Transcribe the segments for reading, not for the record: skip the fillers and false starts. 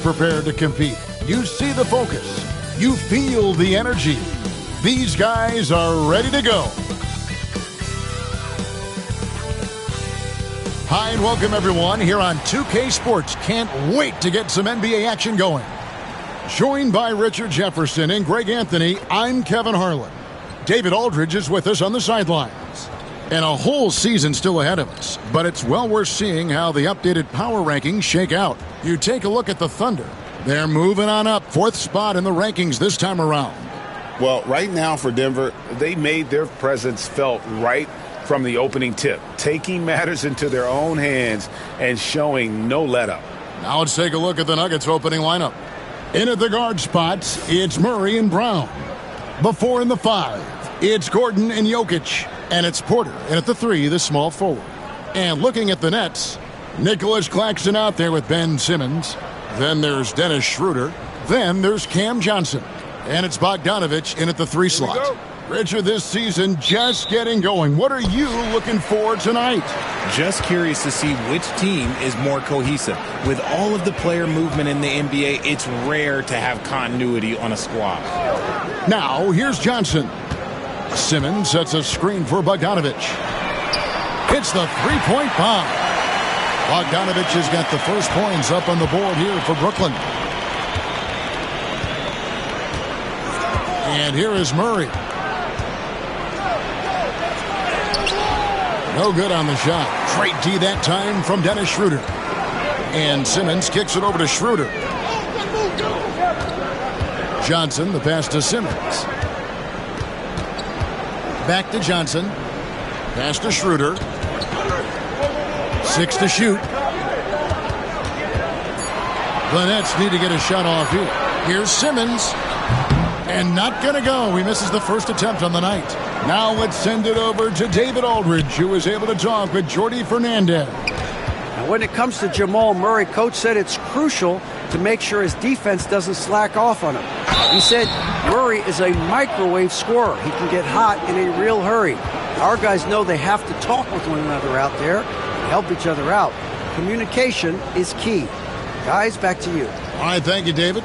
prepared to compete. You see the focus. You feel the energy. These guys are ready to go. Hi, and welcome everyone here on 2K Sports. Can't wait to get some NBA action going. Joined by Richard Jefferson and Greg Anthony, I'm Kevin Harlan. David Aldridge is with us on the sidelines. And a whole season still ahead of us, but it's well worth seeing how the updated power rankings shake out. You take a look at the Thunder. They're moving on up, 4th spot in the rankings this time around. Well, right now for Denver, they made their presence felt right from the opening tip, taking matters into their own hands and showing no let-up. Now let's take a look at the Nuggets opening lineup. In at the guard spots, it's Murray and Brown. Before in the 5, it's Gordon and Jokic. And it's Porter. And at the 3, the small forward. And looking at the Nets, Nicholas Claxton out there with Ben Simmons. Then there's Dennis Schroeder. Then there's Cam Johnson. And it's Bogdanović in at the 3 slot. Richard, this season just getting going. What are you looking for tonight? Just curious to see which team is more cohesive. With all of the player movement in the NBA, it's rare to have continuity on a squad. Now, here's Johnson. Simmons sets a screen for Bogdanović. Hits the three-point bomb. Bogdanović has got the first points up on the board here for Brooklyn. And here is Murray. No good on the shot. Great D that time from Dennis Schroeder. And Simmons kicks it over to Schroeder. Johnson, the pass to Simmons. Back to Johnson. Pass to Schroeder. 6 to shoot. The Nets need to get a shot off here. Here's Simmons. And not going to go. He misses the first attempt on the night. Now let's send it over to David Aldridge, who was able to talk with Jordi Fernandez. Now, when it comes to Jamal Murray, coach said it's crucial to make sure his defense doesn't slack off on him. He said Murray is a microwave scorer. He can get hot in a real hurry. Our guys know they have to talk with one another out there and help each other out. Communication is key. Guys, back to you. All right, thank you, David.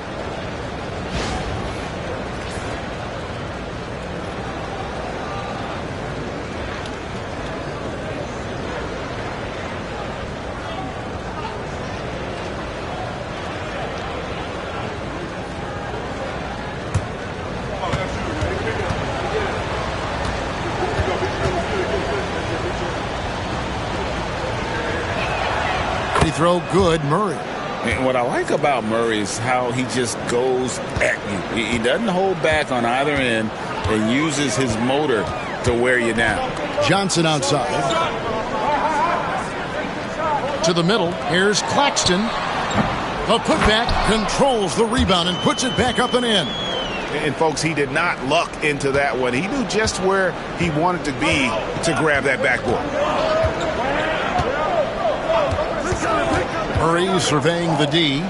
Throw good, Murray. And what I like about Murray is how he just goes at you. He doesn't hold back on either end and uses his motor to wear you down. Johnson outside. To the middle. Here's Claxton. The putback controls the rebound and puts it back up and in. And, folks, he did not luck into that one. He knew just where he wanted to be to grab that backboard. Murray surveying the D.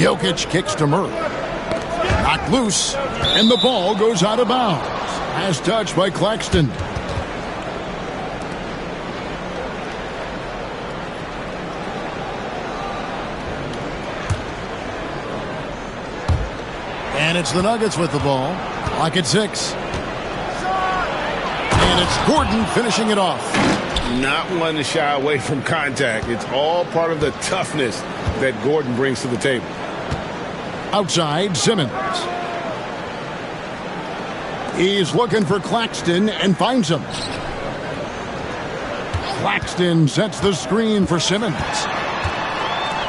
Jokic kicks to Murray. Knocked loose, and the ball goes out of bounds. Pass touched by Claxton. And it's the Nuggets with the ball. Clock at 6. And it's Gordon finishing it off. Not one to shy away from contact. It's all part of the toughness that Gordon brings to the table. Outside, Simmons. He's looking for Claxton and finds him. Claxton sets the screen for Simmons.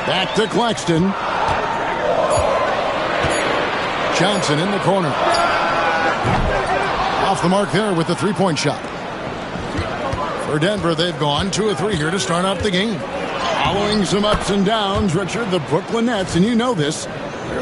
Back to Claxton. Johnson in the corner. Off the mark there with the three-point shot. For Denver, they've gone 2 of 3 here to start out the game. Following some ups and downs, Richard, the Brooklyn Nets, and you know this,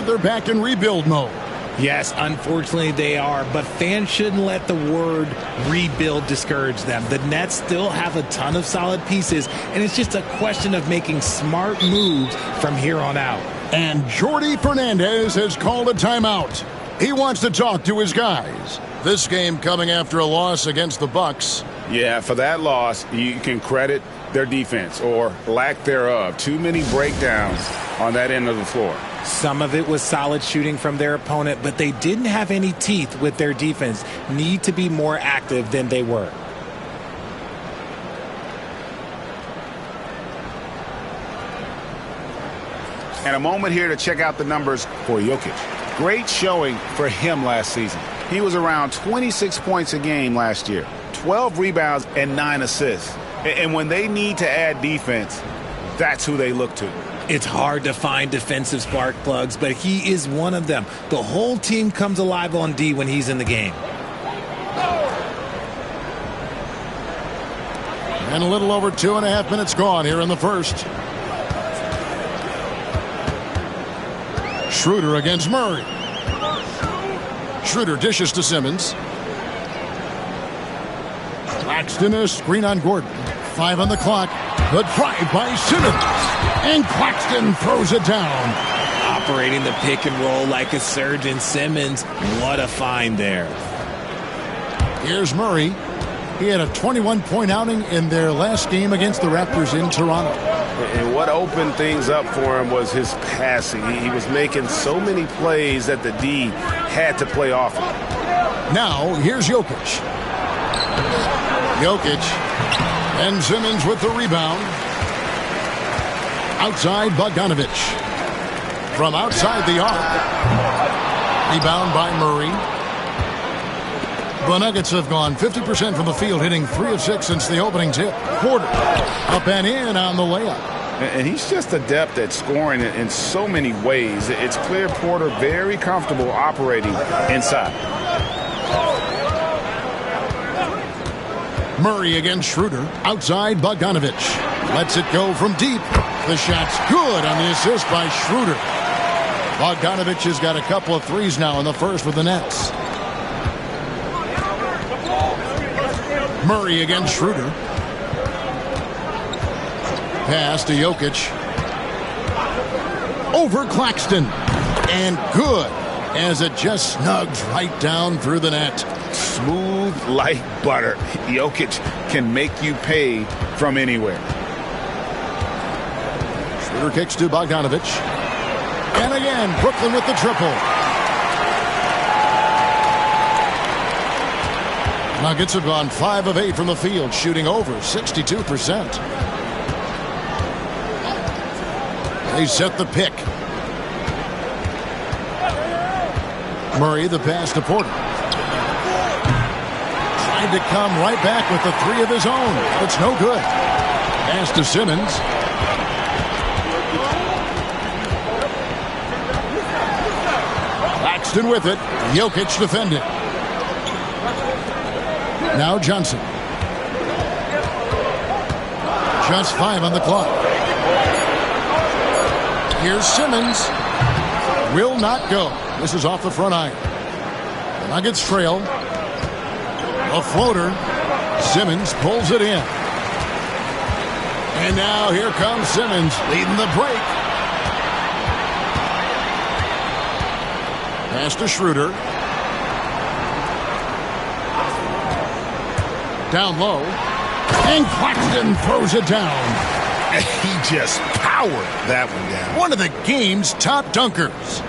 they're back in rebuild mode. Yes, unfortunately they are, but fans shouldn't let the word rebuild discourage them. The Nets still have a ton of solid pieces, and it's just a question of making smart moves from here on out. And Jordi Fernandez has called a timeout. He wants to talk to his guys. This game coming after a loss against the Bucks. Yeah, for that loss, you can credit their defense or lack thereof. Too many breakdowns on that end of the floor. Some of it was solid shooting from their opponent, but they didn't have any teeth with their defense. Need to be more active than they were. And a moment here to check out the numbers for Jokic. Great showing for him last season. He was around 26 points a game last year, 12 rebounds and 9 assists. And when they need to add defense, that's who they look to. It's hard to find defensive spark plugs, but he is one of them. The whole team comes alive on D when he's in the game. And a little over 2.5 minutes gone here in the first. Schroeder against Murray. Schroeder dishes to Simmons. Claxton a screen on Gordon. 5 on the clock. Good drive by Simmons. And Claxton throws it down. Operating the pick and roll like a surgeon. Simmons, what a find there. Here's Murray. He had a 21-point outing in their last game against the Raptors in Toronto. And what opened things up for him was his passing. He was making so many plays that the D had to play off him. Now, here's Jokic. Jokic. And Simmons with the rebound. Outside Bogdanovic. From outside the arc. Rebound by Murray. The Nuggets have gone 50% from the field, hitting 3 of 6 since the opening tip. Porter up and in on the layup. And he's just adept at scoring in so many ways. It's clear Porter very comfortable operating inside. Murray against Schroeder. Outside Bogdanovic. Lets it go from deep. The shot's good on the assist by Schroeder. Bogdanovic has got a couple of threes now in the first with the Nets. Murray against Schroeder. Pass to Jokic. Over Claxton. And good as it just snugs right down through the net. Smooth like butter. Jokic can make you pay from anywhere. Schroeder kicks to Bogdanovic. And again, Brooklyn with the triple. Nuggets have gone 5 of 8 from the field, shooting over 62%. They set the pick. Murray, the pass to Porter. Tried to come right back with the 3 of his own. It's no good. Pass to Simmons. Claxton with it. Jokic defended. Now Johnson. Just 5 on the clock. Here's Simmons. Will not go. This is off the front iron. The Nuggets trail. A floater. Simmons pulls it in. And now here comes Simmons leading the break. Pass to Schroeder. Down low. And Claxton throws it down. He just powered that one down. One of the game's top dunkers.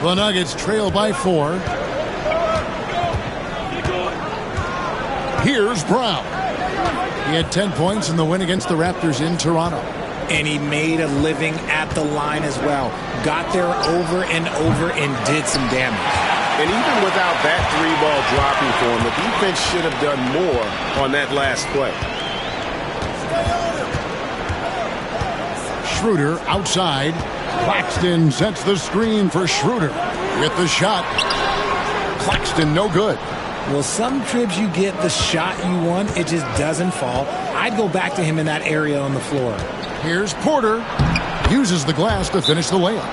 The Nuggets trail by 4. Here's Brown. He had 10 points in the win against the Raptors in Toronto. And he made a living at the line as well. Got there over and over and did some damage. And even without that 3-ball dropping for him, the defense should have done more on that last play. Schroeder outside. Claxton sets the screen for Schroeder. With the shot. Claxton no good. Well, some trips you get the shot you want, it just doesn't fall. I'd go back to him in that area on the floor. Here's Porter. Uses the glass to finish the layup.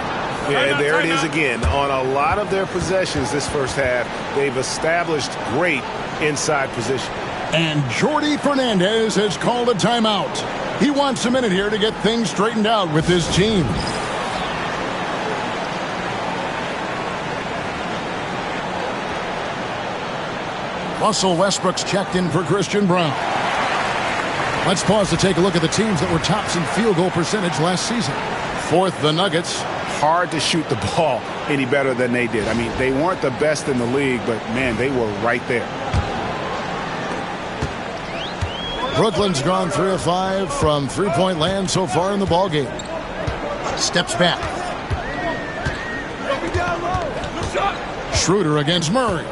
Yeah, there it is again. On a lot of their possessions this first half, they've established great inside position. And Jordi Fernandez has called a timeout. He wants a minute here to get things straightened out with his team. Russell Westbrook's checked in for Christian Braun. Let's pause to take a look at the teams that were tops in field goal percentage last season. Fourth, the Nuggets. Hard to shoot the ball any better than they did. I mean, they weren't the best in the league, but, man, they were right there. Brooklyn's gone 3 of 5 from three-point land so far in the ballgame. Steps back. Schroeder against Murray.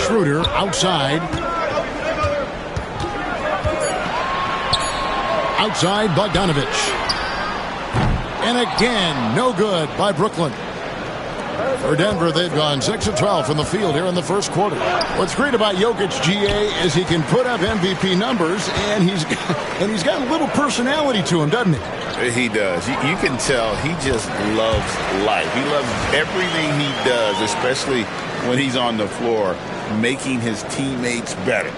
Schroeder outside. Outside Bogdanovich. And again, no good by Brooklyn. For Denver, they've gone 6 of 12 from the field here in the first quarter. What's great about Jokic, GA, is he can put up MVP numbers, and he's got a little personality to him, doesn't he? He does. You can tell he just loves life. He loves everything he does, especially when he's on the floor, making his teammates better.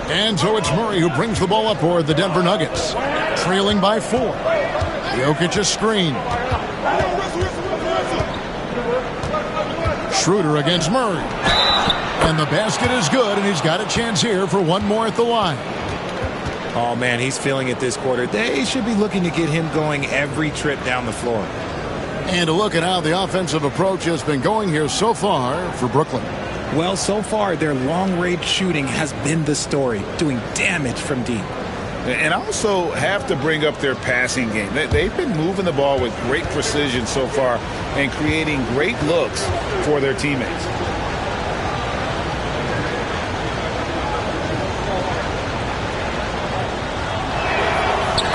And so it's Murray who brings the ball up for the Denver Nuggets. Trailing by 4. Jokic's screen. Schroeder against Murray. And the basket is good, and he's got a chance here for one more at the line. Oh, man, he's feeling it this quarter. They should be looking to get him going every trip down the floor. And a look at how the offensive approach has been going here so far for Brooklyn. Well, so far, their long-range shooting has been the story, doing damage from deep. And also have to bring up their passing game. They've been moving the ball with great precision so far and creating great looks for their teammates.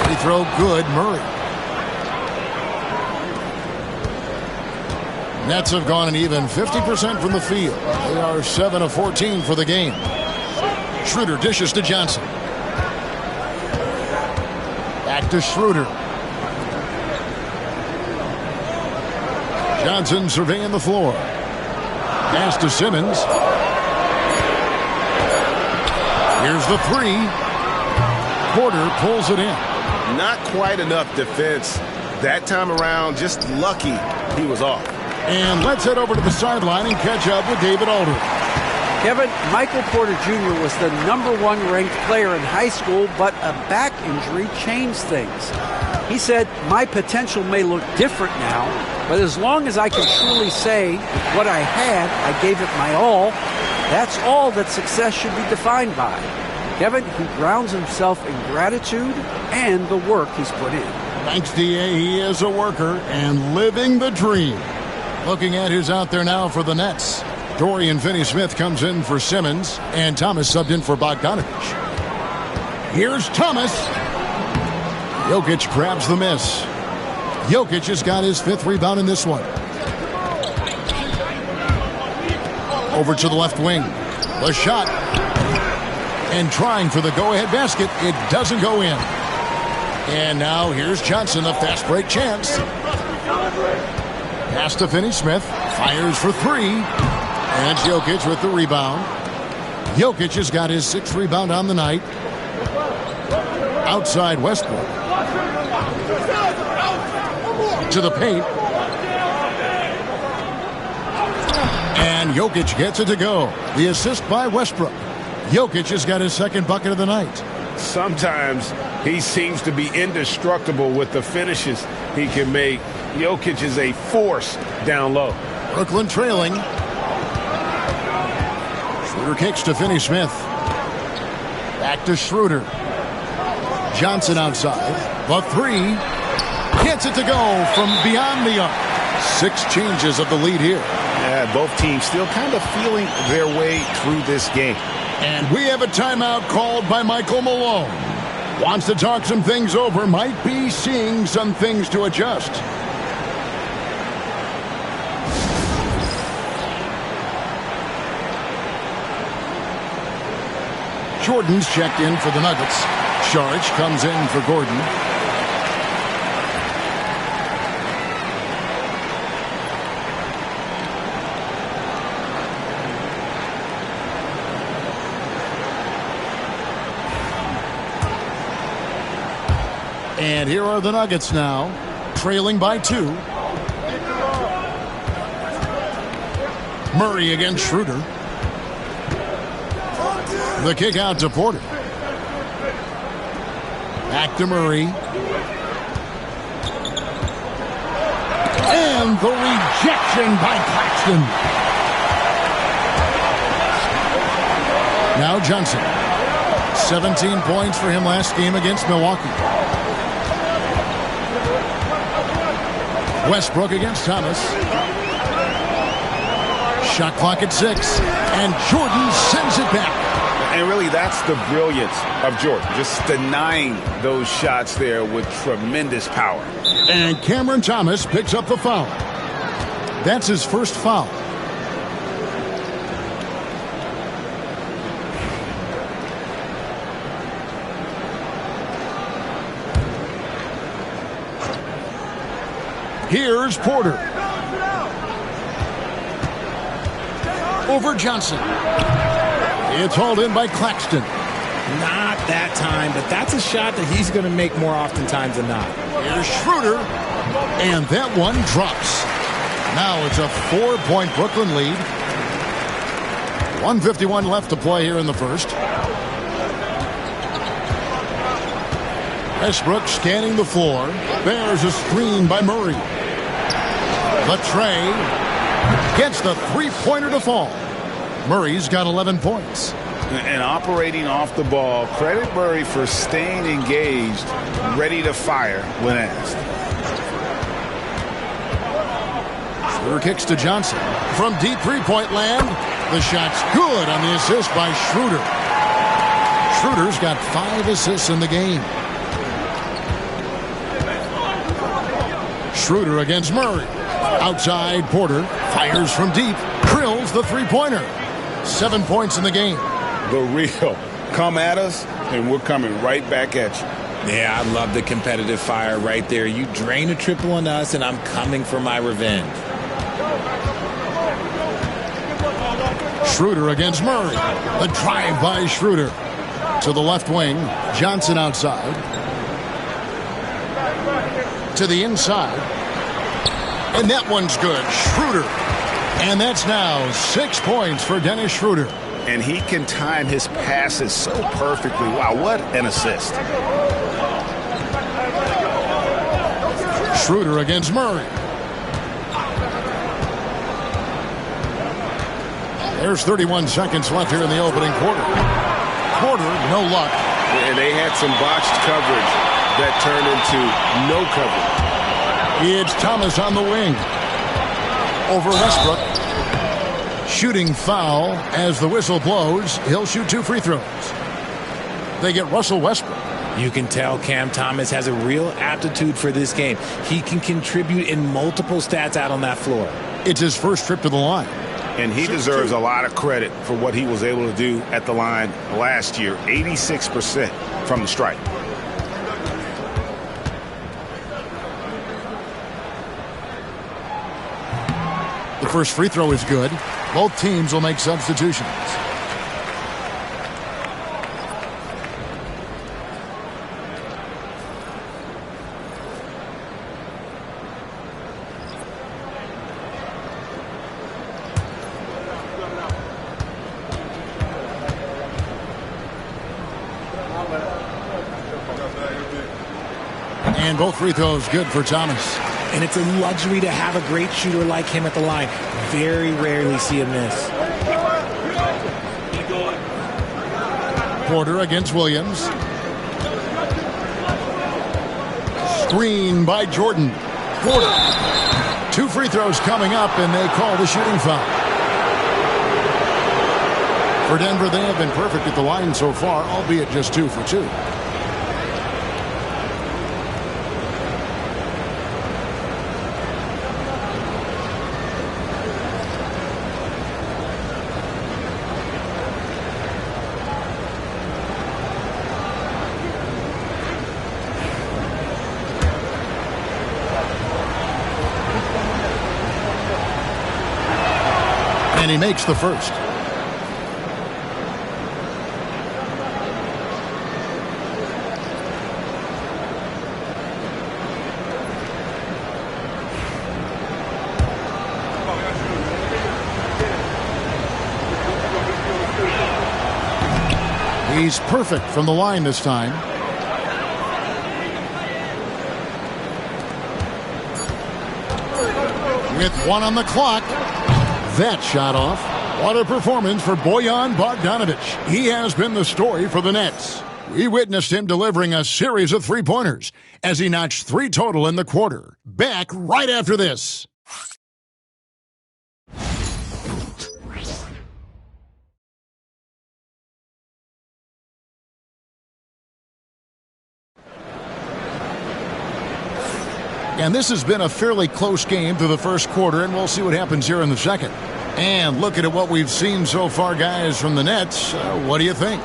Free throw good, Murray. Nets have gone an even 50% from the field. They are 7 of 14 for the game. Schroeder dishes to Johnson. Back to Schroeder. Johnson surveying the floor. Pass to Simmons. Here's the 3. Porter pulls it in. Not quite enough defense that time around. Just lucky he was off. And let's head over to the sideline and catch up with David Aldridge. Kevin, Michael Porter Jr. was the #1 ranked player in high school, but a back injury changed things. He said, "My potential may look different now, but as long as I can truly say what I had, I gave it my all, that's all that success should be defined by." Kevin, he grounds himself in gratitude and the work he's put in. Thanks, D.A. He is a worker and living the dream. Looking at who's out there now for the Nets. Dorian Finney-Smith comes in for Simmons, and Thomas subbed in for Bogdanovich. Here's Thomas. Jokic grabs the miss. Jokic has got his 5th rebound in this one. Over to the left wing. The shot. And trying for the go-ahead basket. It doesn't go in. And now here's Johnson, a fast break chance. Pass to Finney-Smith. Fires for 3. And Jokic with the rebound. Jokic has got his 6th rebound on the night. Outside Westbrook. To the paint. And Jokic gets it to go. The assist by Westbrook. Jokic has got his 2nd bucket of the night. Sometimes he seems to be indestructible with the finishes he can make. Jokic is a force down low. Brooklyn trailing. Schroeder kicks to Finney-Smith. Back to Schroeder. Johnson outside. The 3. Gets it to go from beyond the arc. 6 changes of the lead here. Yeah, both teams still kind of feeling their way through this game. And we have a timeout called by Michael Malone. Wants to talk some things over. Might be seeing some things to adjust. Jordan's checked in for the Nuggets. Saric comes in for Gordon. And here are the Nuggets now, trailing by 2. Murray against Schroeder. The kick out to Porter. Back to Murray. And the rejection by Claxton. Now Johnson. 17 points for him last game against Milwaukee. Westbrook against Thomas. Shot clock at 6. And Jordan sends it back. And really, that's the brilliance of Jordan. Just denying those shots there with tremendous power. And Cameron Thomas picks up the foul. That's his first foul. Here's Porter. Over Johnson. It's hauled in by Claxton. Not that time, but that's a shot that he's going to make more oftentimes than not. Here's Schroeder. And that one drops. Now it's a 4-point Brooklyn lead. 1:51 left to play here in the first. Westbrook scanning the floor. There's a screen by Murray. Latrey gets the three-pointer to fall. Murray's got 11 points. And operating off the ball, credit Murray for staying engaged, ready to fire when asked. Schroeder kicks to Johnson. From deep three-point land, the shot's good on the assist by Schroeder. Schroeder's got 5 assists in the game. Schroeder against Murray. Outside, Porter fires from deep. Drills the three-pointer. 7 points in the game. The real. Come at us, and we're coming right back at you. Yeah, I love the competitive fire right there. You drain a triple on us, and I'm coming for my revenge. Schroeder against Murray. The drive by Schroeder. To the left wing. Johnson outside. To the inside. And that one's good. Schroeder. And that's now 6 points for Dennis Schroeder. And he can time his passes so perfectly. Wow, what an assist. Schroeder against Murray. There's 31 seconds left here in the opening quarter. Porter, no luck. And they had some botched coverage that turned into no coverage. It's Thomas on the wing. Over Westbrook. Shooting foul as the whistle blows. He'll shoot 2 free throws. They get Russell Westbrook. You can tell Cam Thomas has a real aptitude for this game. He can contribute in multiple stats out on that floor. It's his first trip to the line. And he deserves a lot of credit for what he was able to do at the line last year. 86% from the stripe. The first free throw is good. Both teams will make substitutions. And both free throws good for Thomas. And it's a luxury to have a great shooter like him at the line. Very rarely see him miss. Porter against Williams. Screen by Jordan. Porter. 2 free throws coming up, and they call the shooting foul. For Denver, they have been perfect at the line so far, albeit just 2 for 2. And he makes the first. He's perfect from the line this time. With 1 on the clock. That shot off. What a performance for Bojan Bogdanovic. He has been the story for the Nets. We witnessed him delivering a series of three-pointers as he notched 3 total in the quarter. Back right after this. And this has been a fairly close game through the first quarter, and we'll see what happens here in the second. And looking at what we've seen so far, guys, from the Nets, what do you think?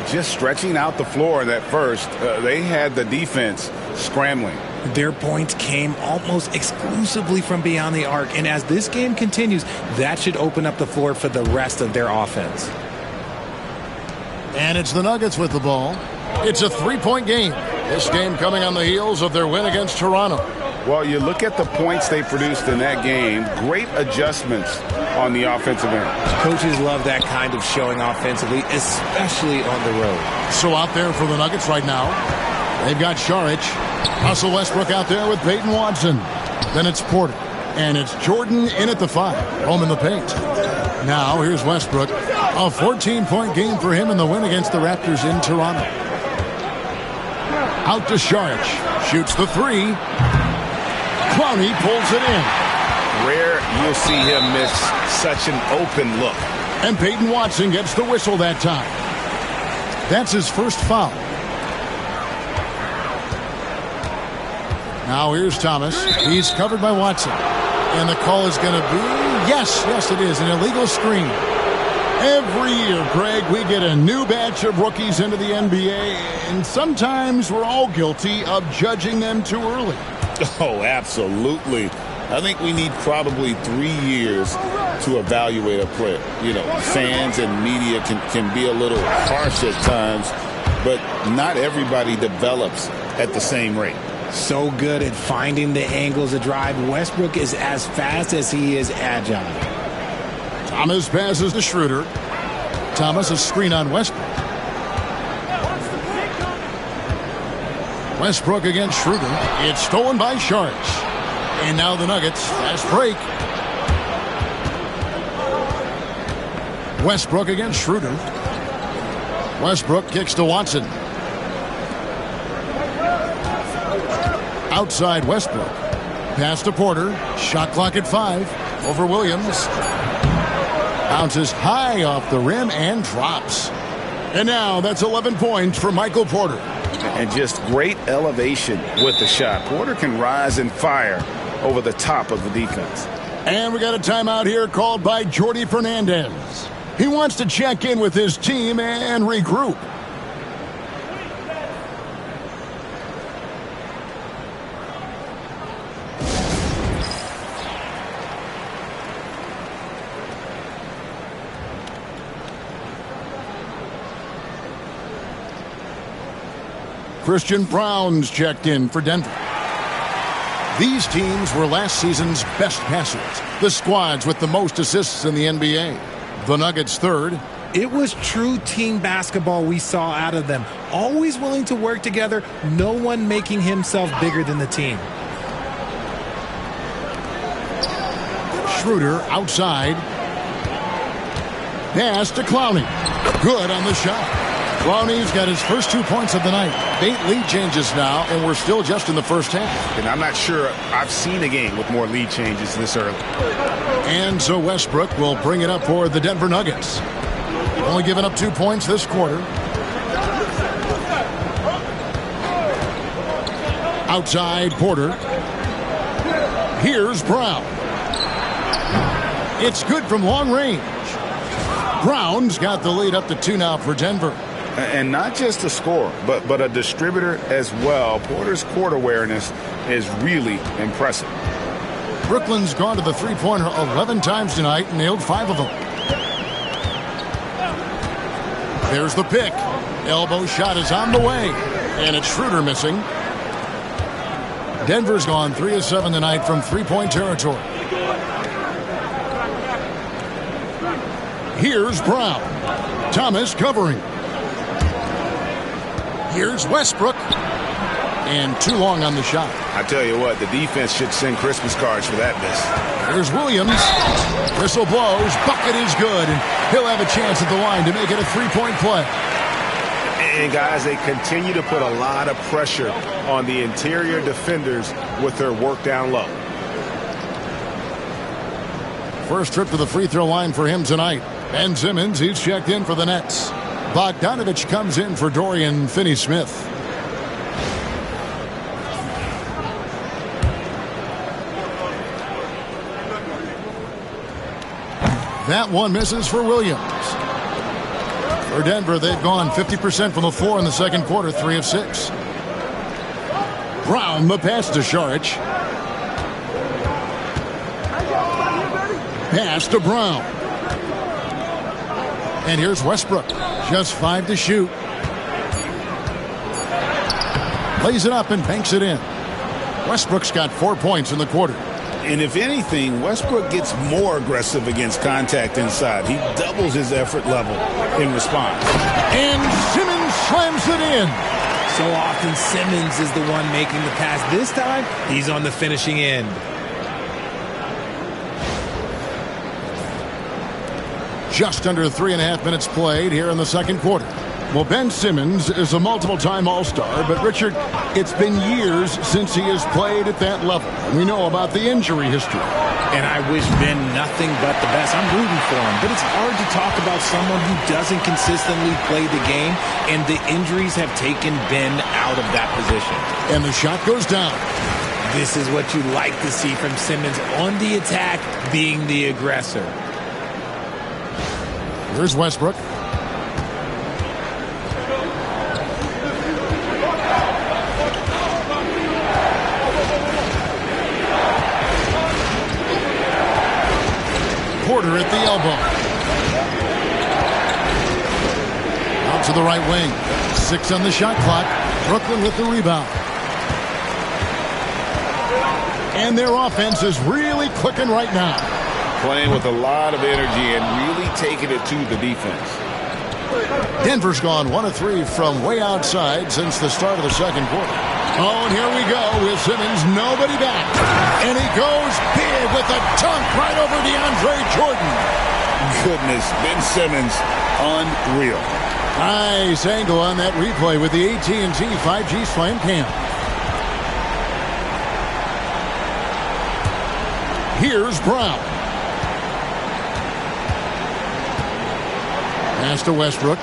Just stretching out the floor in that first, they had the defense scrambling. Their points came almost exclusively from beyond the arc, and as this game continues, that should open up the floor for the rest of their offense. And it's the Nuggets with the ball. It's a 3-point game. This game coming on the heels of their win against Toronto. Well, you look at the points they produced in that game, great adjustments on the offensive end. Coaches love that kind of showing offensively, especially on the road. So out there for the Nuggets right now, they've got Šarić, Russell Westbrook out there with Peyton Watson. Then it's Porter, and it's Jordan in at the 5, home in the paint. Now here's Westbrook, a 14-point game for him in the win against the Raptors in Toronto. Out to Šarić, shoots the 3. Clowney pulls it in. Rare you'll see him miss such an open look. And Peyton Watson gets the whistle that time. That's his first foul. Now here's Thomas. He's covered by Watson. And the call is going to be, yes, it is, an illegal screen. Every year, Greg, we get a new batch of rookies into the NBA, and sometimes we're all guilty of judging them too early. Oh, absolutely. I think we need probably 3 years to evaluate a player. You know, fans and media can be a little harsh at times, but not everybody develops at the same rate. So good at finding the angles of drive. Westbrook is as fast as he is agile. Thomas passes to Schroeder. Thomas, a screen on Westbrook. Westbrook against Schroeder. It's stolen by Šarić. And now the Nuggets, fast break. Westbrook against Schroeder. Westbrook kicks to Watson. Outside Westbrook. Pass to Porter. Shot clock at 5. Over Williams. Bounces high off the rim and drops. And now that's 11 points for Michael Porter. And just great elevation with the shot. Porter can rise and fire over the top of the defense. And we got a timeout here called by Jordi Fernandez. He wants to check in with his team and regroup. Christian Braun's checked in for Denver. These teams were last season's best passers, the squads with the most assists in the NBA. The Nuggets third. It was true team basketball we saw out of them. Always willing to work together, no one making himself bigger than the team. Schroeder outside. Pass to Clowney. Good on the shot. Clowney's got his first 2 points of the night. 8 lead changes now, and we're still just in the first half. And I'm not sure I've seen a game with more lead changes this early. And so Westbrook will bring it up for the Denver Nuggets. Only given up 2 points this quarter. Outside Porter. Here's Brown. It's good from long range. Brown's got the lead up to 2 now for Denver. And not just a scorer, but a distributor as well. Porter's court awareness is really impressive. Brooklyn's gone to the three-pointer 11 times tonight and nailed 5 of them. There's the pick. Elbow shot is on the way. And it's Schroeder missing. Denver's gone 3 of 7 tonight from three-point territory. Here's Brown. Thomas covering. Here's Westbrook. And too long on the shot. I tell you what, the defense should send Christmas cards for that miss. Here's Williams. Whistle blows. Bucket is good. And he'll have a chance at the line to make it a three-point play. And, guys, they continue to put a lot of pressure on the interior defenders with their work down low. First trip to the free throw line for him tonight. Ben Simmons, he's checked in for the Nets. Bogdanovich comes in for Dorian Finney-Smith. That one misses for Williams. For Denver, they've gone 50% from the floor in the second quarter, 3 of 6. Brown, the pass to Šarić. Pass to Brown. And here's Westbrook. Just 5 to shoot. Lays it up and banks it in. Westbrook's got 4 points in the quarter. And if anything, Westbrook gets more aggressive against contact inside. He doubles his effort level in response. And Simmons slams it in. So often Simmons is the one making the pass. This time, he's on the finishing end. Just under 3.5 minutes played here in the second quarter. Well, Ben Simmons is a multiple-time All-Star, but, Richard, it's been years since he has played at that level. We know about the injury history. And I wish Ben nothing but the best. I'm rooting for him, but it's hard to talk about someone who doesn't consistently play the game, and the injuries have taken Ben out of that position. And the shot goes down. This is what you like to see from Simmons on the attack, being the aggressor. Here's Westbrook. Porter at the elbow. Out to the right wing. 6 on the shot clock. Brooklyn with the rebound. And their offense is really clicking right now. Playing with a lot of energy and really taking it to the defense. Denver's gone 1 of 3 from way outside since the start of the second quarter. Oh, and here we go with Simmons, nobody back. And he goes big with a dunk right over DeAndre Jordan. Goodness, Ben Simmons, unreal. Nice angle on that replay with the AT&T 5G Slam Cam. Here's Brown. Pass to Westbrook.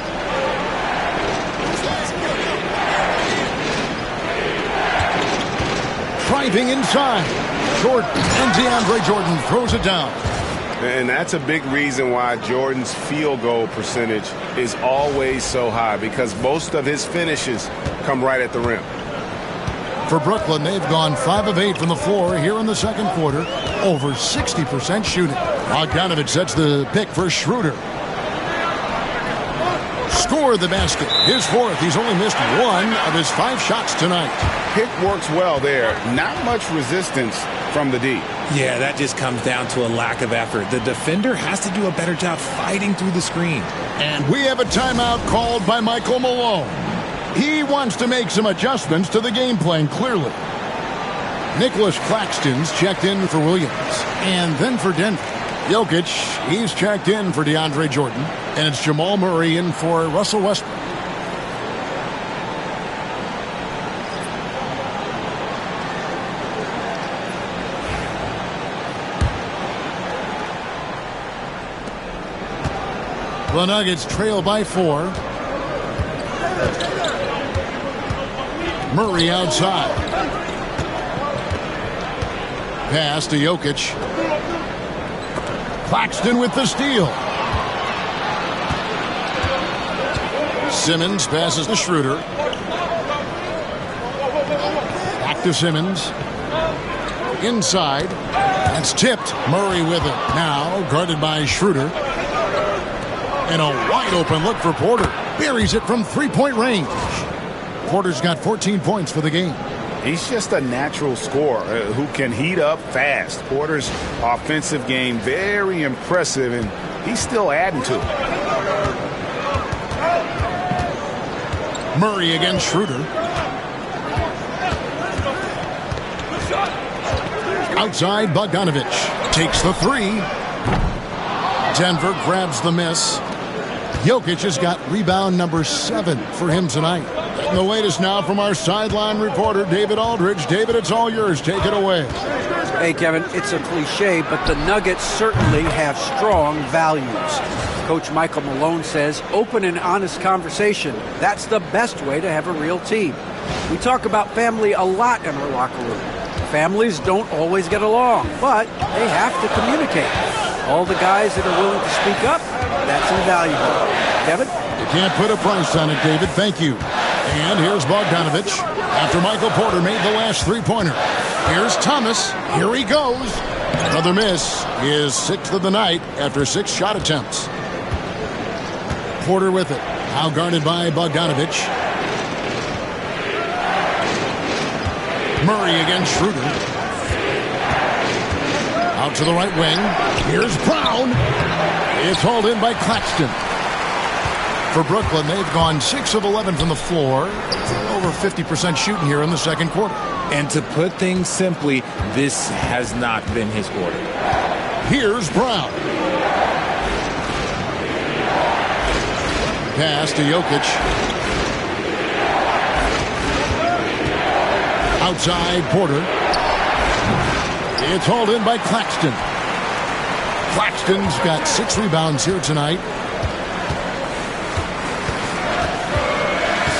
Driving inside. Jordan and DeAndre Jordan throws it down. And that's a big reason why Jordan's field goal percentage is always so high, because most of his finishes come right at the rim. For Brooklyn, they've gone 5 of 8 from the floor here in the second quarter. Over 60% shooting. Bogdanovich sets the pick for Schroeder. Scored the basket. His 4th. He's only missed 1 of his 5 shots tonight. Pick works well there. Not much resistance from the D. Yeah, that just comes down to a lack of effort. The defender has to do a better job fighting through the screen. And we have a timeout called by Michael Malone. He wants to make some adjustments to the game plan, clearly. Nicholas Claxton's checked in for Williams. And then for Denver, Jokic, he's checked in for DeAndre Jordan. And it's Jamal Murray in for Russell Westbrook. The Nuggets trail by 4. Murray outside. Pass to Jokic. Claxton with the steal. Simmons passes to Schroeder. Back to Simmons. Inside. That's tipped. Murray with it. Now guarded by Schroeder. And a wide open look for Porter. Buries it from 3-point range. Porter's got 14 points for the game. He's just a natural scorer who can heat up fast. Porter's offensive game very impressive, and he's still adding to it. Murray against Schroeder. Outside, Bogdanovich takes the three. Denver grabs the miss. Jokic has got rebound number 7 for him tonight. And the latest now from our sideline reporter, David Aldridge. David, it's all yours. Take it away. Hey, Kevin, it's a cliche, but the Nuggets certainly have strong values. Coach Michael Malone says open and honest conversation. That's the best way to have a real team. We talk about family a lot in our locker room. Families don't always get along, but they have to communicate. All the guys that are willing to speak up, that's invaluable. Kevin? You can't put a price on it, David. Thank you. And here's Bogdanovich after Michael Porter made the last three-pointer. Here's Thomas. Here he goes. Another miss. His 6th of the night after 6 shot attempts. Porter with it. Now guarded by Bogdanovich. Murray against Schroeder. Out to the right wing. Here's Brown. It's hauled in by Claxton. For Brooklyn, they've gone 6 of 11 from the floor. Over 50% shooting here in the second quarter. And to put things simply, this has not been his quarter. Here's Brown. Pass to Jokic. Outside, Porter. It's hauled in by Claxton. Claxton's got 6 rebounds here tonight.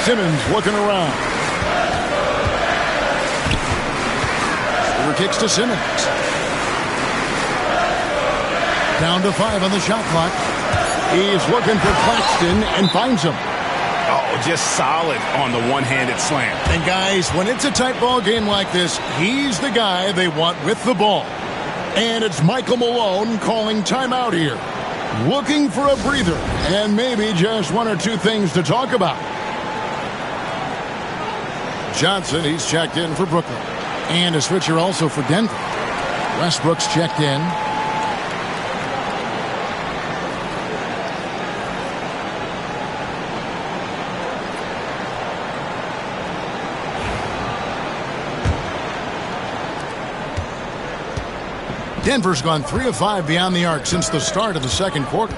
Simmons looking around. Kicks to Simmons. Down to 5 on the shot clock. He's looking for Claxton and finds him. Oh, just solid on the one-handed slam. And guys, when it's a tight ball game like this, he's the guy they want with the ball. And it's Michael Malone calling timeout here. Looking for a breather and maybe just 1 or 2 things to talk about. Johnson, he's checked in for Brooklyn. And a switcher also for Denver. Westbrook's checked in. Denver's gone 3 of 5 beyond the arc since the start of the second quarter.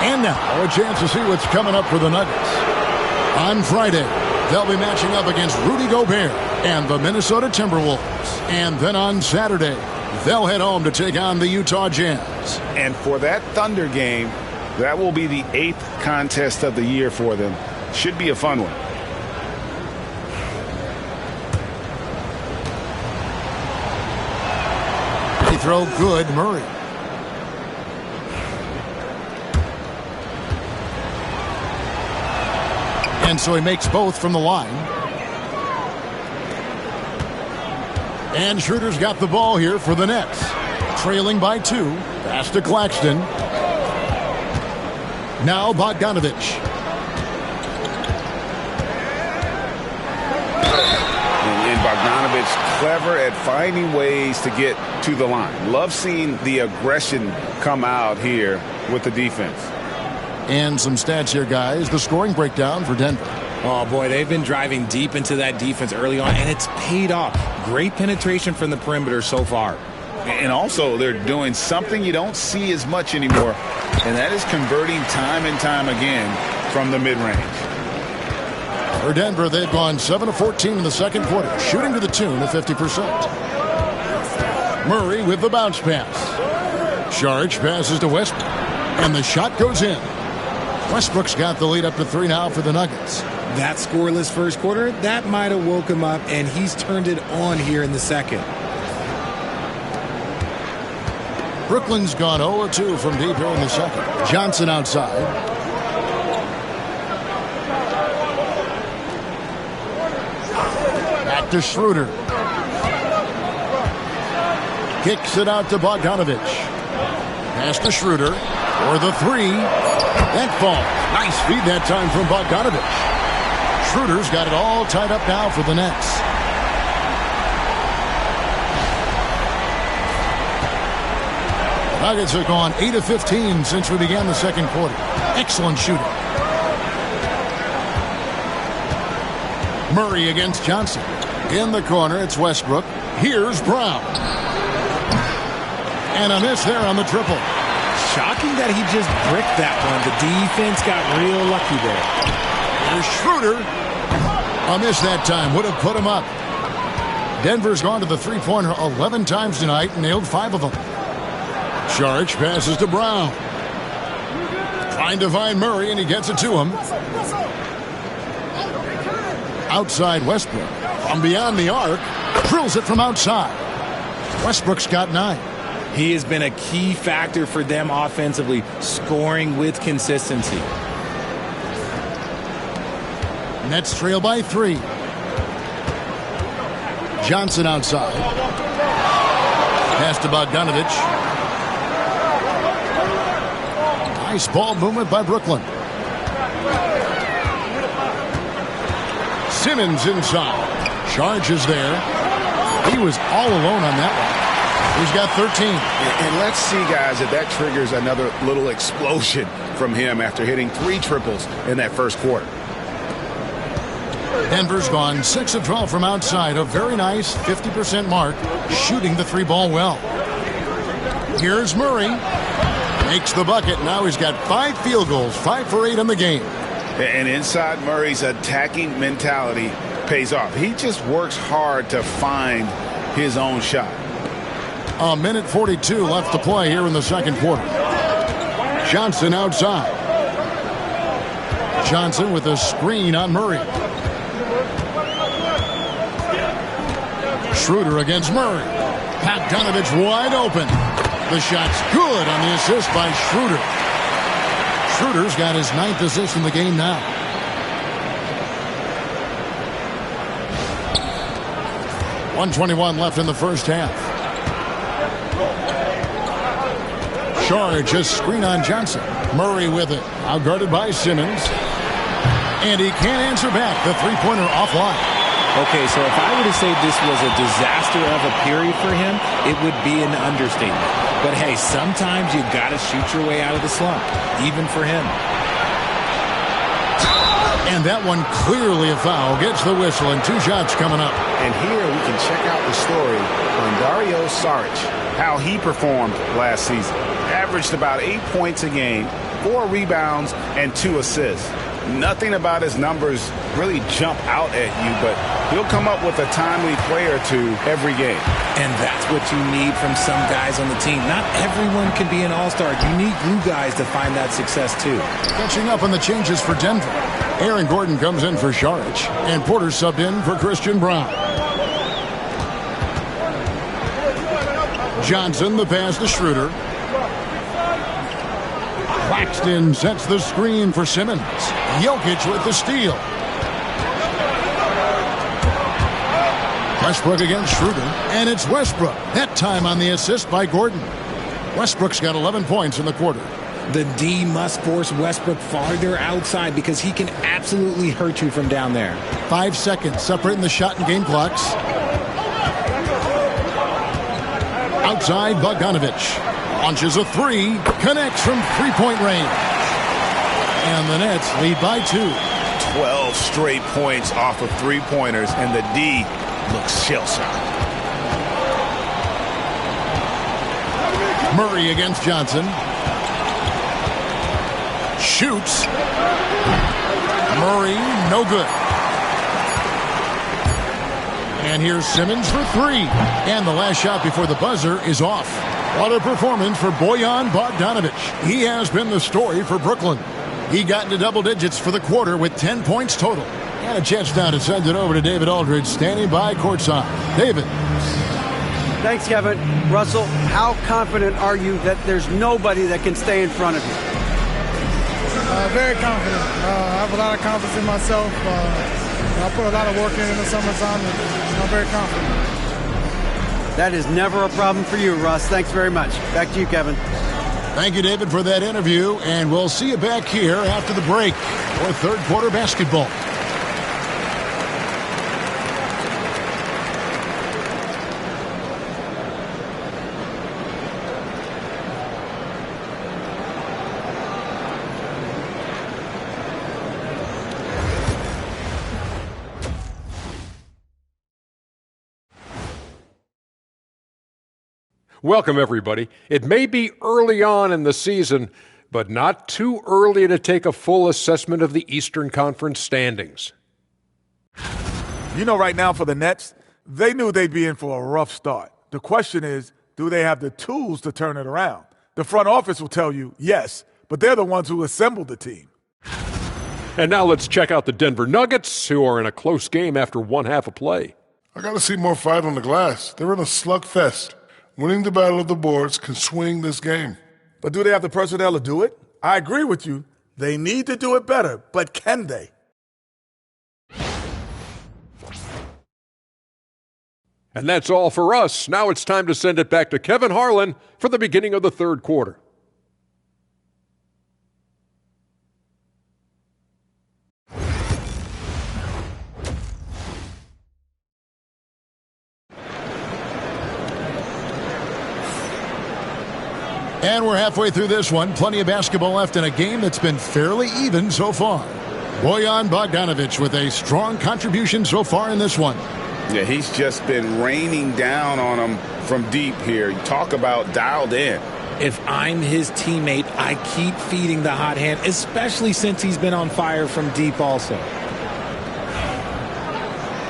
And now, a chance to see what's coming up for the Nuggets. On Friday, they'll be matching up against Rudy Gobert and the Minnesota Timberwolves. And then on Saturday, they'll head home to take on the Utah Jazz. And for that Thunder game, that will be the 8th contest of the year for them. Should be a fun one. They throw good, Murray. And so he makes both from the line. And Schroeder's got the ball here for the Nets. Trailing by 2. Pass to Claxton. Now Bogdanovich. And Bogdanovich clever at finding ways to get to the line. Love seeing the aggression come out here with the defense. And some stats here, guys. The scoring breakdown for Denver. Oh, boy, they've been driving deep into that defense early on, and it's paid off. Great penetration from the perimeter so far. And also, they're doing something you don't see as much anymore, and that is converting time and time again from the mid-range. For Denver, they've gone 7 of 14 in the second quarter, shooting to the tune of 50%. Murray with the bounce pass. Saric passes to Westbrook, and the shot goes in. Westbrook's got the lead up to 3 now for the Nuggets. That scoreless first quarter, that might have woke him up, and he's turned it on here in the second. Brooklyn's gone 0-2 from deep here in the second. Johnson outside. Back to Schroeder. Kicks it out to Bogdanovich. Pass to Schroeder for the 3. That falls. Nice feed that time from Bogdanovich. Schroeder's got it all tied up now for the Nets. Nuggets have gone 8 of 15 since we began the second quarter. Excellent shooting. Murray against Johnson. In the corner, it's Westbrook. Here's Brown. And a miss there on the triple. Shocking that he just bricked that one. The defense got real lucky there. Here's Schroeder. A miss that time. Would have put him up. Denver's gone to the three-pointer 11 times tonight and nailed 5 of them. Saric passes to Brown. Trying to find Murray, and he gets it to him. Outside Westbrook. From beyond the arc. Drills it from outside. Westbrook's got 9. He has been a key factor for them offensively, scoring with consistency. Nets trail by 3. Johnson outside. Pass to Bogdanovich. Nice ball movement by Brooklyn. Simmons inside. Charge is there. He was all alone on that one. He's got 13. And let's see, guys, if that triggers another little explosion from him after hitting 3 triples in that first quarter. Denver's gone 6 of 12 from outside. A very nice 50% mark, shooting the 3-ball well. Here's Murray. Makes the bucket. Now he's got 5 field goals, 5 for 8 in the game. And inside Murray's attacking mentality pays off. He just works hard to find his own shot. A minute 42 left to play here in the second quarter. Johnson outside. Johnson with a screen on Murray. Schroeder against Murray. Bogdanovich wide open. The shot's good on the assist by Schroeder. Schroeder's got his 9th assist in the game now. .121 left in the first half. Shard just screen on Johnson. Murray with it. Outguarded by Simmons. And he can't answer back. The three-pointer offline. Okay, so if I were to say this was a disaster of a period for him, it would be an understatement. But hey, sometimes you got to shoot your way out of the slump, even for him. And that one clearly a foul. Gets the whistle and 2 shots coming up. And here we can check out the story on Dario Saric, how he performed last season. Averaged about 8 points a game, 4 rebounds, and 2 assists. Nothing about his numbers really jump out at you, but he'll come up with a timely play or 2 every game. And that's what you need from some guys on the team. Not everyone can be an all-star. You need glue guys to find that success too. Catching up on the changes for Denver. Aaron Gordon comes in for Saric, and Porter subbed in for Christian Brown. Johnson, the pass to Schroeder. Claxton sets the screen for Simmons. Jokic with the steal. Westbrook against Schroeder, and it's Westbrook. That time on the assist by Gordon. Westbrook's got 11 points in the quarter. The D must force Westbrook farther outside because he can absolutely hurt you from down there. 5 seconds separating the shot and game clocks. Outside, Bogdanovich launches a 3, connects from three-point range. And the Nets lead by 2. 12 straight points off of 3-pointers, and the D looks shell-shocked. Murray against Johnson. Shoots. Murray, no good. And here's Simmons for 3. And the last shot before the buzzer is off. What a performance for Bojan Bogdanovich. He has been the story for Brooklyn. He got into double digits for the quarter with 10 points total. And a chance now to send it over to David Aldridge, standing by courtside. David. Thanks, Kevin. Russell, how confident are you that there's nobody that can stay in front of you? Very confident. I have a lot of confidence in myself. I put a lot of work in the summertime, and I'm very confident. That is never a problem for you, Russ. Thanks very much. Back to you, Kevin. Thank you, David, for that interview, and we'll see you back here after the break for third quarter basketball. Welcome, everybody. It may be early on in the season, but not too early to take a full assessment of the Eastern Conference standings. You know, right now for the Nets, they knew they'd be in for a rough start. The question is, do they have the tools to turn it around? The front office will tell you yes, but they're the ones who assembled the team. And now let's check out the Denver Nuggets, who are in a close game after one half of play. I got to see more fight on the glass. They're in a slugfest. Winning the battle of the boards can swing this game. But do they have the personnel to do it? I agree with you. They need to do it better, but can they? And that's all for us. Now it's time to send it back to Kevin Harlan for the beginning of the third quarter. And we're halfway through this one. Plenty of basketball left in a game that's been fairly even so far. Bojan Bogdanovic with a strong contribution so far in this one. Yeah, he's just been raining down on him from deep here. Talk about dialed in. If I'm his teammate, I keep feeding the hot hand, especially since he's been on fire from deep also.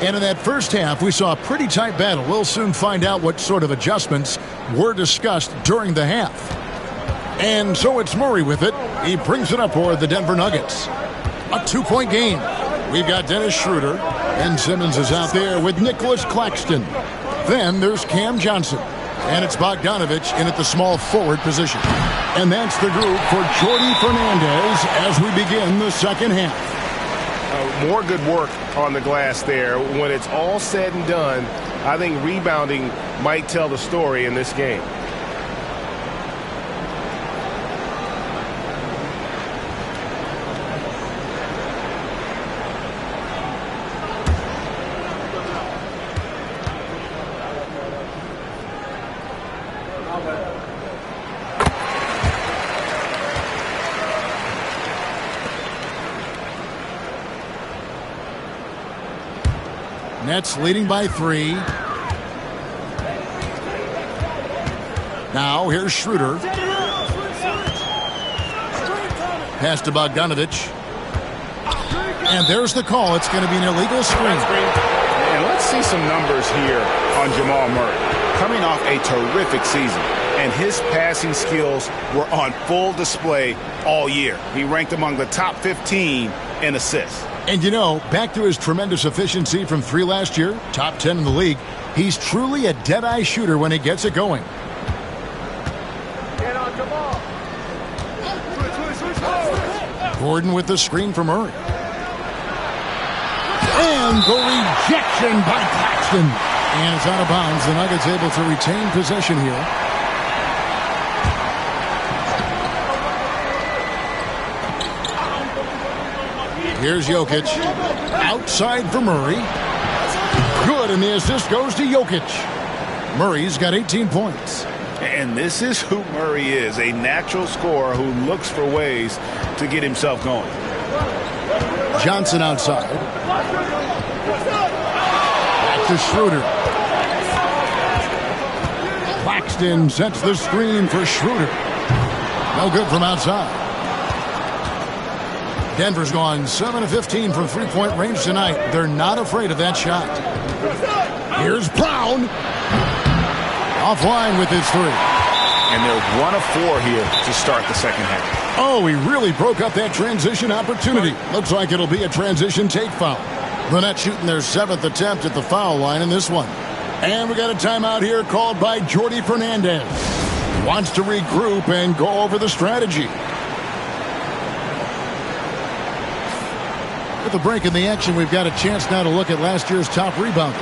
And in that first half, we saw a pretty tight battle. We'll soon find out what sort of adjustments were discussed during the half. And so it's Murray with it. He brings it up for the Denver Nuggets. A 2-point game. We've got Dennis Schroeder, and Simmons is out there with Nicholas Claxton. Then there's Cam Johnson, and it's Bogdanovic in at the small forward position. And that's the group for Jordi Fernandez as we begin the second half. More good work on the glass there. When it's all said and done, I think rebounding might tell the story in this game. Nets leading by 3. Now here's Schroeder. Pass to Bogdanovic. And there's the call. It's going to be an illegal screen. And let's see some numbers here on Jamal Murray. Coming off a terrific season, and his passing skills were on full display all year. He ranked among the top 15 in assists. And you know, back to his tremendous efficiency from 3 last year, top 10 in the league, he's truly a dead-eye shooter when he gets it going. Gordon with the screen for Murray. And the rejection by Claxton. And it's out of bounds. The Nuggets able to retain possession here. Here's Jokic. Outside for Murray. Good, and the assist goes to Jokic. Murray's got 18 points. And this is who Murray is, a natural scorer who looks for ways to get himself going. Johnson outside. Back to Schroeder. Claxton sets the screen for Schroeder. No good from outside. Denver's gone 7 of 15 from three-point range tonight. They're not afraid of that shot. Here's Brown. Offline with his 3. And they're 1 of 4 here to start the second half. Oh, he really broke up that transition opportunity. Looks like it'll be a transition take foul. The Nets shooting their 7th attempt at the foul line in this one. And we got a timeout here called by Jordi Fernandez. Wants to regroup and go over the strategy. With the break in the action, we've got a chance now to look at last year's top rebounders.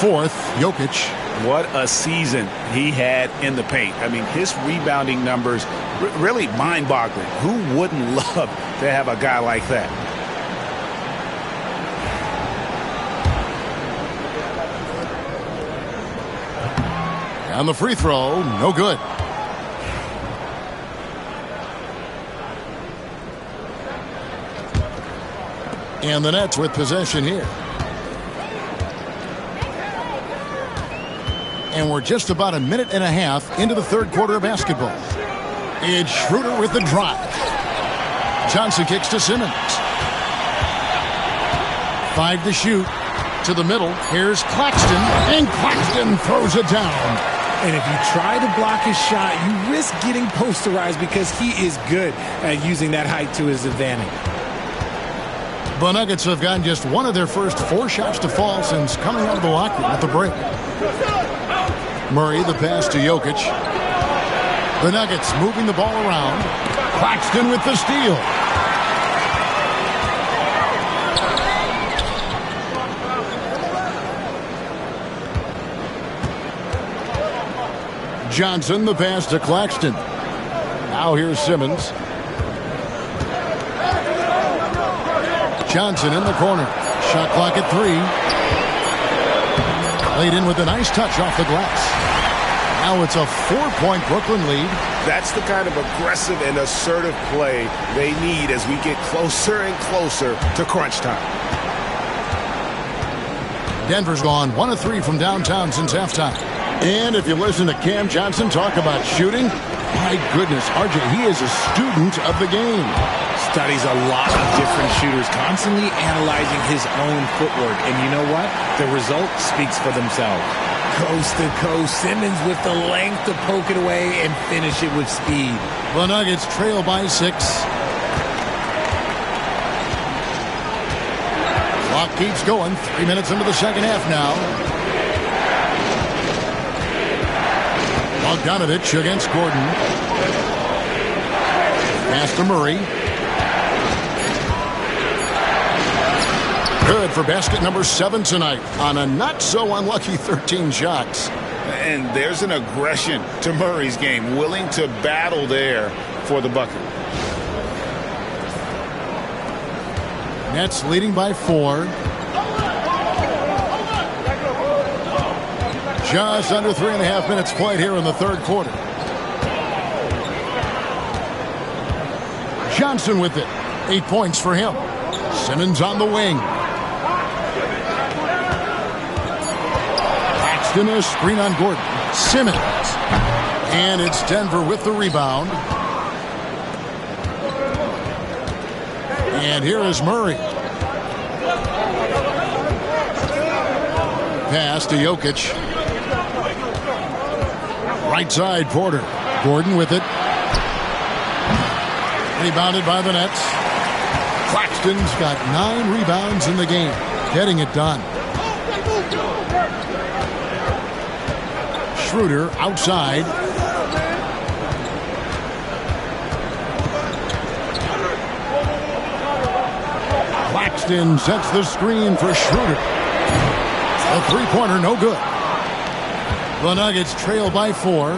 4th, Jokic. What a season he had in the paint. I mean, his rebounding numbers really mind-boggling. Who wouldn't love to have a guy like that? And the free throw, no good. And the Nets with possession here. and we're just about a minute and a half into the third quarter of basketball. It's Schroeder with the drive. Johnson kicks to Simmons. 5 to shoot. To the middle. Here's Claxton, and Claxton throws it down. And if you try to block his shot, you risk getting posterized because he is good at using that height to his advantage. The Nuggets have gotten just one of their first 4 shots to fall since coming out of the locker room at the break. Murray, the pass to Jokic. The Nuggets moving the ball around. Claxton with the steal. Johnson, the pass to Claxton. Now here's Simmons. Johnson in the corner. Shot clock at 3. Laid in with a nice touch off the glass. Now it's a 4-point Brooklyn lead. That's the kind of aggressive and assertive play they need as we get closer and closer to crunch time. Denver's gone 1 of 3 from downtown since halftime. And if you listen to Cam Johnson talk about shooting, my goodness, RJ, he is a student of the game. Studies a lot of different shooters, constantly analyzing his own footwork. And you know what? The result speaks for themselves. Coast to coast, Simmons with the length to poke it away and finish it with speed. The Nuggets trail by 6. Clock keeps going. 3 minutes into the second half now. Bogdanovich against Gordon. Pass to Murray. Good for basket number 7 tonight on a not-so-unlucky 13 shots. And there's an aggression to Murray's game, willing to battle there for the bucket. Nets leading by 4. Just under 3.5 minutes played here in the third quarter. Johnson with it. 8 points for him. Simmons on the wing. Paxton a screen on Gordon. Simmons. And it's Denver with the rebound. And here is Murray. Pass to Jokic. Right side, Porter. Gordon with it. Rebounded by the Nets. Claxton's got 9 rebounds in the game. Getting it done. Schroeder outside. Claxton sets the screen for Schroeder. A 3-pointer, no good. The Nuggets trail by 4.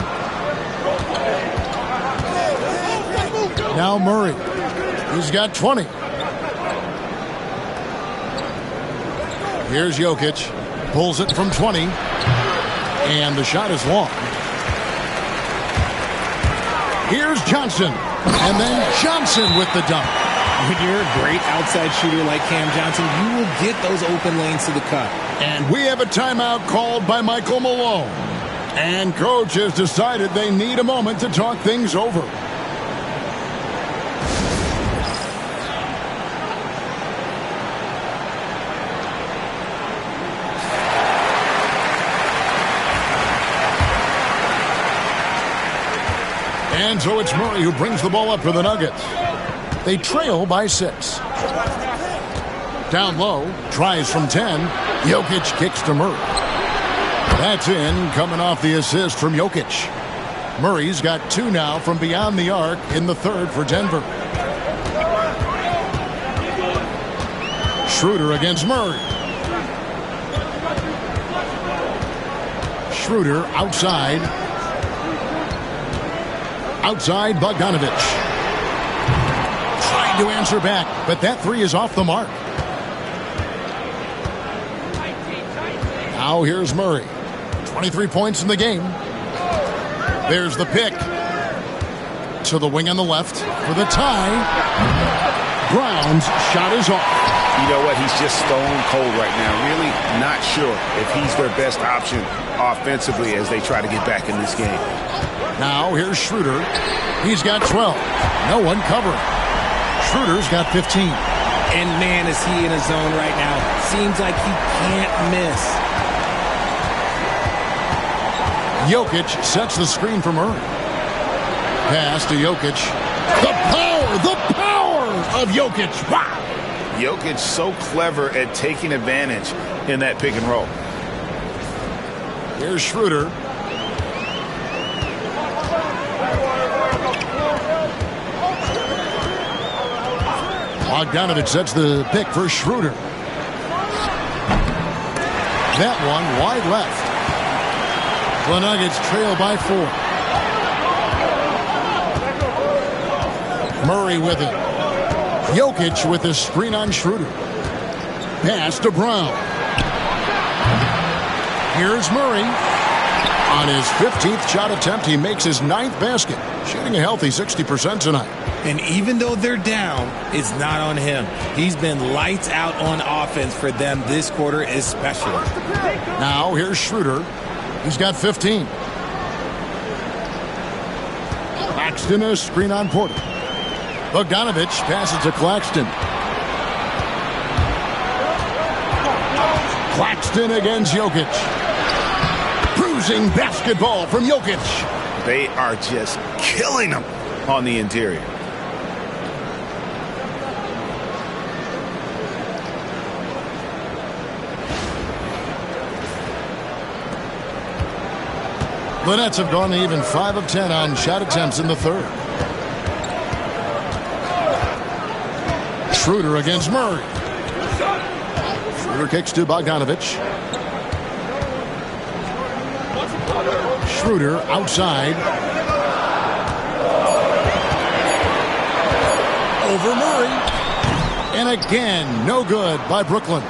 Now Murray. He's got 20. Here's Jokic. Pulls it from 20. And the shot is long. Here's Johnson. And then Johnson with the dunk. When you're a great outside shooter like Cam Johnson, you will get those open lanes to the cup. And we have a timeout called by Michael Malone. And coach has decided they need a moment to talk things over. And so it's Murray who brings the ball up for the Nuggets. They trail by 6. Down low, tries from 10. Jokic kicks to Murray. That's in, coming off the assist from Jokic. Murray's got 2 now from beyond the arc in the third for Denver. Schroeder against Murray. Schroeder outside. Outside Bogdanovich. Trying to answer back, but that 3 is off the mark. Now here's Murray. 23 points in the game. There's the pick. To the wing on the left for the tie. Brown's shot is off. You know what? He's just stone cold right now. Really not sure if he's their best option offensively as they try to get back in this game. Now here's Schroeder. He's got 12. No one covering. Schroeder's got 15. And man, is he in a zone right now. Seems like he can't miss. Jokic sets the screen for Murray. Pass to Jokic. The power of Jokic. Wow. Jokic so clever at taking advantage in that pick and roll. Here's Schroeder. Bogdanović sets the pick for Schroeder. That one wide left. The Nuggets trail by 4. Murray with it. Jokic with the screen on Schroeder. Pass to Brown. Here's Murray. On his 15th shot attempt, he makes his 9th basket, shooting a healthy 60% tonight. And even though they're down, it's not on him. He's been lights out on offense for them this quarter especially. Now here's Schroeder. He's got 15. Claxton a screen on Porter. Bogdanović passes to Claxton. Claxton against Jokic. Bruising basketball from Jokic. They are just killing him on the interior. The Nets have gone to even 5 of 10 on shot attempts in the third. Schroeder against Murray. Schroeder kicks to Bogdanović. Schroeder outside. Over Murray. And again, no good by Brooklyn.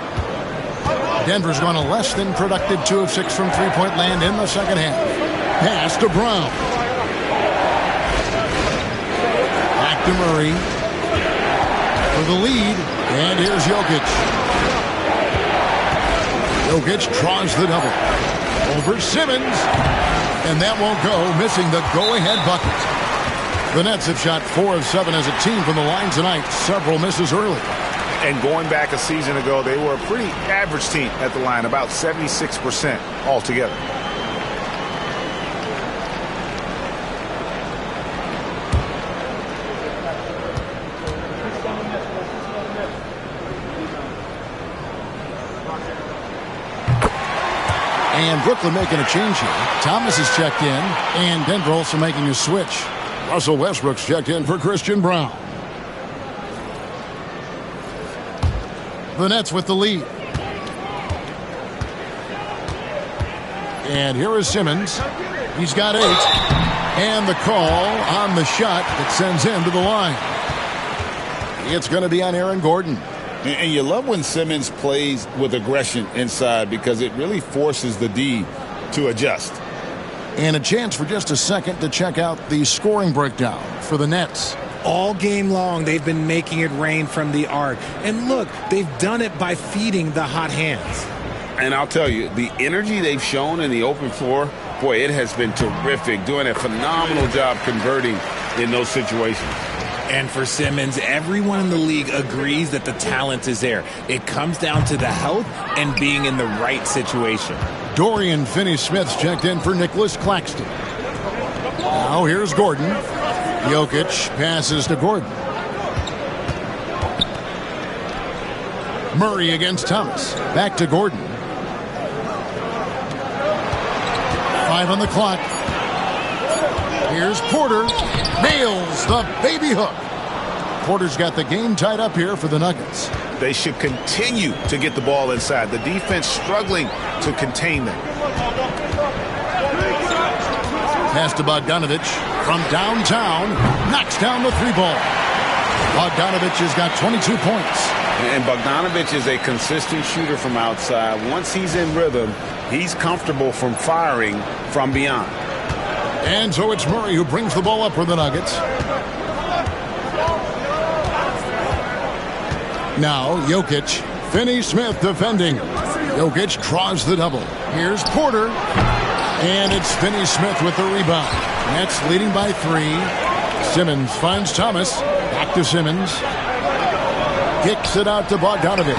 Denver's gone a less than productive 2 of 6 from three-point land in the second half. Pass to Brown. Back to Murray. For the lead. And here's Jokic. Jokic draws the double. Over Simmons. And that won't go, missing the go-ahead bucket. The Nets have shot 4 of 7 as a team from the line tonight. Several misses early. And going back a season ago, they were a pretty average team at the line, about 76% altogether. And Brooklyn making a change here. Thomas is checked in, and Denver also making a switch. Russell Westbrook's checked in for Christian Brown. The Nets with the lead. And here is Simmons. He's got 8. And the call on the shot that sends him to the line. It's going to be on Aaron Gordon. And you love when Simmons plays with aggression inside because it really forces the D to adjust. And a chance for just a second to check out the scoring breakdown for the Nets. All game long, they've been making it rain from the arc. And look, they've done it by feeding the hot hands. And I'll tell you, the energy they've shown in the open floor, boy, it has been terrific, doing a phenomenal job converting in those situations. And for Simmons, everyone in the league agrees that the talent is there. It comes down to the health and being in the right situation. Dorian Finney-Smith's checked in for Nicholas Claxton. Now here's Gordon. Jokic passes to Gordon. Murray against Thomas. Back to Gordon. 5 on the clock. Here's Porter. Nails the baby hook. Porter's got the game tied up here for the Nuggets. They should continue to get the ball inside. The defense struggling to contain them. Pass to Bogdanović from downtown. Knocks down the 3-ball. Bogdanović has got 22 points. And Bogdanović is a consistent shooter from outside. Once he's in rhythm, he's comfortable from firing from beyond. And so it's Murray who brings the ball up for the Nuggets. Now Jokic. Finney-Smith defending. Jokic draws the double. Here's Porter. And it's Finney-Smith with the rebound. Nets leading by 3. Simmons finds Thomas. Back to Simmons. Kicks it out to Bogdanovich.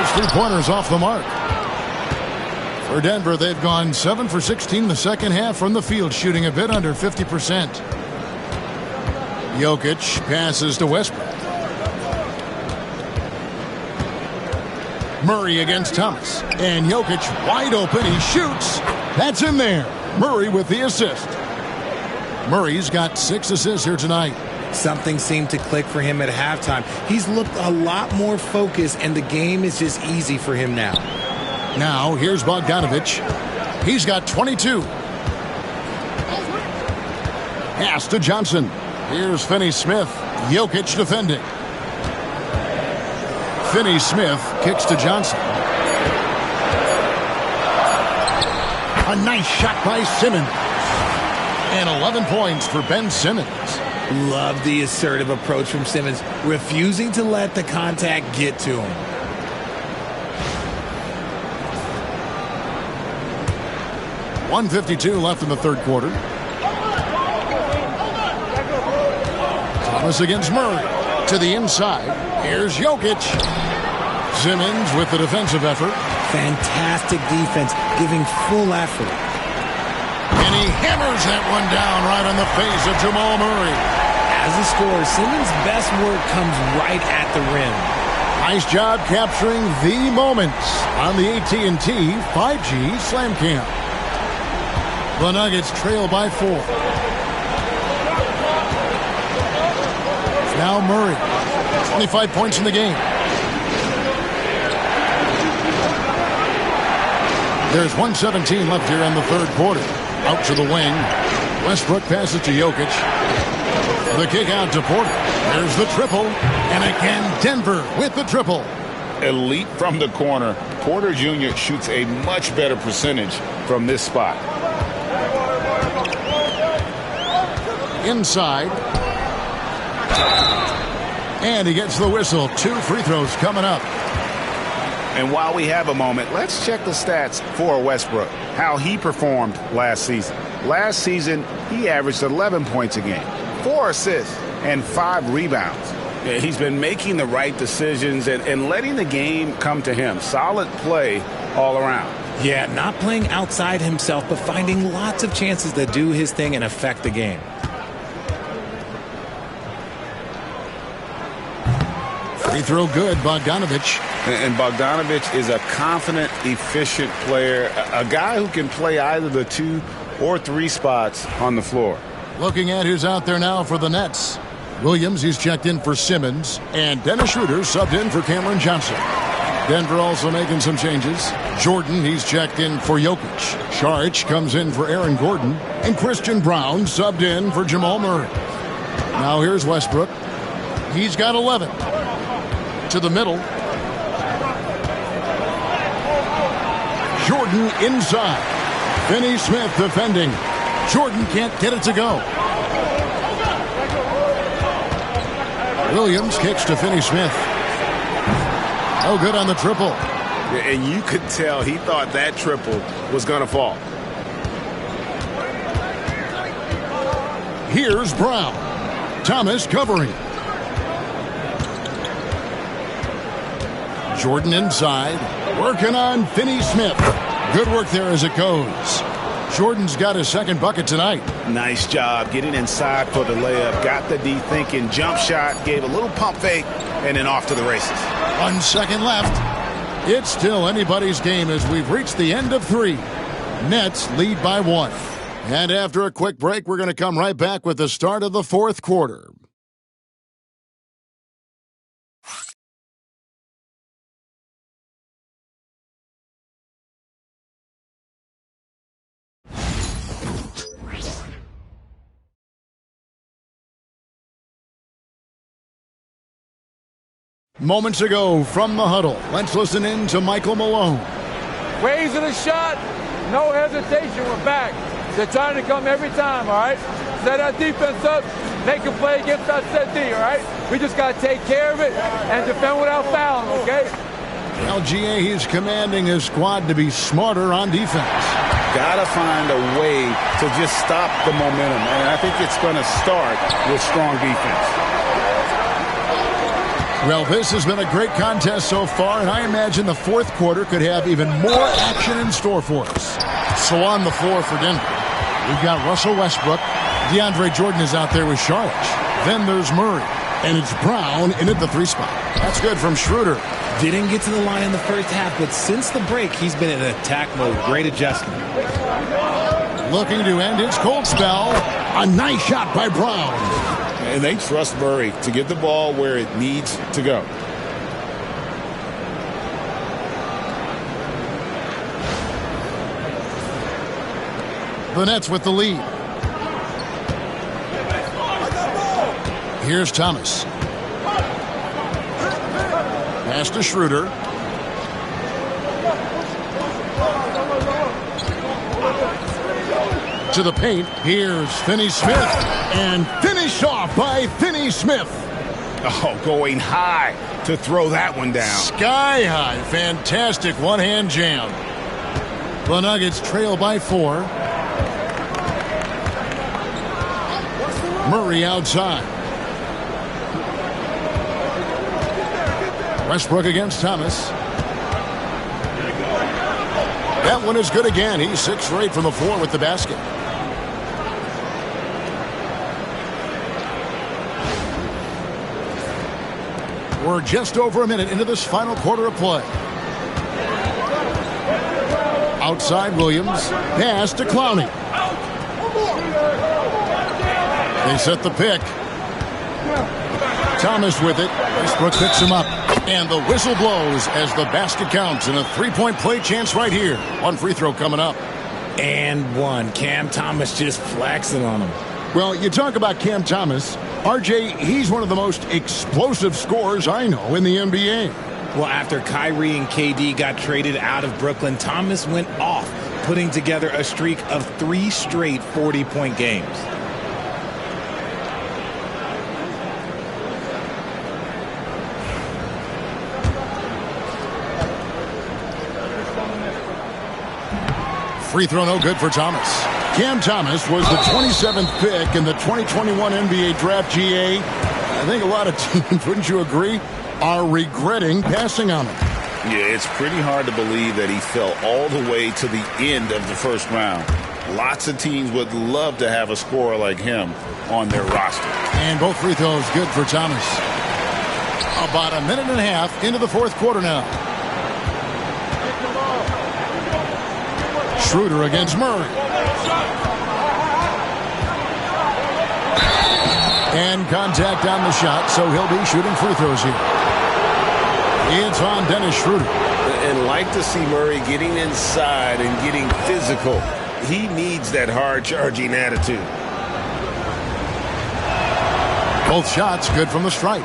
His three-pointers off the mark. For Denver, they've gone 7 for 16 the second half from the field, shooting a bit under 50%. Jokic passes to Westbrook. Murray against Thomas. And Jokic wide open. He shoots. That's in there. Murray with the assist. Murray's got 6 assists here tonight. Something seemed to click for him at halftime. He's looked a lot more focused, and the game is just easy for him now. Now, here's Bogdanovich. He's got 22. Pass to Johnson. Here's Finney-Smith. Jokic defending. Finney-Smith kicks to Johnson. A nice shot by Simmons. And 11 points for Ben Simmons. Love the assertive approach from Simmons, refusing to let the contact get to him. .152 left in the third quarter. Thomas against Murray. To the inside. Here's Jokic. Simmons with the defensive effort. Fantastic defense, giving full effort. And he hammers that one down right on the face of Jamal Murray. As a scorer, Simmons' best work comes right at the rim. Nice job capturing the moments on the AT&T 5G Slam Cam. The Nuggets trail by 4. Now Murray. 25 points in the game. There's 1:17 left here in the third quarter. Out to the wing. Westbrook passes to Jokic. The kick out to Porter. There's the triple. And again, Denver with the triple. Elite from the corner. Porter Jr. shoots a much better percentage from this spot. Inside. And he gets the whistle. 2 free throws coming up. And while we have a moment, let's check the stats for Westbrook, how he performed last season. Last season, he averaged 11 points a game, 4 assists, and 5 rebounds. He's been making the right decisions and letting the game come to him. Solid play all around. Yeah, not playing outside himself, but finding lots of chances to do his thing and affect the game. Free throw good, Bogdanovich. And Bogdanovich is a confident, efficient player, a guy who can play either the 2 or 3 spots on the floor. Looking at who's out there now for the Nets. Williams, he's checked in for Simmons. And Dennis Schroeder subbed in for Cameron Johnson. Denver also making some changes. Jordan, he's checked in for Jokic. Saric comes in for Aaron Gordon. And Christian Brown subbed in for Jamal Murray. Now here's Westbrook. He's got 11. To the middle. Jordan inside. Finney-Smith defending. Jordan can't get it to go. Williams kicks to Finney-Smith. No good on the triple. And you could tell he thought that triple was going to fall. Here's Brown. Thomas covering. Jordan inside. Working on Finney-Smith. Good work there as it goes. Jordan's got his second bucket tonight. Nice job getting inside for the layup. Got the D thinking. Jump shot. Gave a little pump fake. And then off to the races. 1 second left. It's still anybody's game as we've reached the end of 3. Nets lead by 1. And after a quick break, we're going to come right back with the start of the fourth quarter. Moments ago from the huddle, let's listen in to Michael Malone. Raising the shot, no hesitation, we're back. They're trying to come every time, all right? Set that defense up, they can play against us set D, all right? We just got to take care of it and defend without fouling, okay? LGA, he's commanding his squad to be smarter on defense. Gotta find a way to just stop the momentum, and I think it's going to start with strong defense. Well, this has been a great contest so far, and I imagine the fourth quarter could have even more action in store for us. So on the floor for Denver, we've got Russell Westbrook. DeAndre Jordan is out there with Charlotte. Then there's Murray, and it's Brown in at the 3 spot. That's good from Schroeder. Didn't get to the line in the first half, but since the break, he's been in attack mode. Great adjustment. Looking to end his cold spell. A nice shot by Brown. And they trust Murray to get the ball where it needs to go. The Nets with the lead. Here's Thomas. Pass to Schroeder. To the paint. Here's Finney-Smith. And finished off by Finney-Smith. Oh, going high to throw that one down. Sky high. Fantastic one-hand jam. The Nuggets trail by 4. Murray outside. Westbrook against Thomas. That one is good again. He's 6 for 8 from the floor with the basket. We're just over a minute into this final quarter of play. Outside Williams. Pass to Clowney. They set the pick. Thomas with it. Westbrook picks him up. And the whistle blows as the basket counts. And a 3-point play chance right here. One free throw coming up. And one. Cam Thomas just flexing on him. Well, you talk about Cam Thomas. RJ, he's one of the most explosive scorers I know in the NBA. Well, after Kyrie and KD got traded out of Brooklyn, Thomas went off, putting together a streak of 3 straight 40-point games. Free throw no good for Thomas. Cam Thomas was the 27th pick in the 2021 NBA Draft. GA. I think a lot of teams, wouldn't you agree, are regretting passing on him. Yeah, it's pretty hard to believe that he fell all the way to the end of the first round. Lots of teams would love to have a scorer like him on their roster. And both free throws good for Thomas. About a minute and a half into the fourth quarter now. Schroeder against Murray. And contact on the shot, so he'll be shooting free throws here. It's on Dennis Schroeder. And like to see Murray getting inside and getting physical. He needs that hard-charging attitude. Both shots good from the stripe.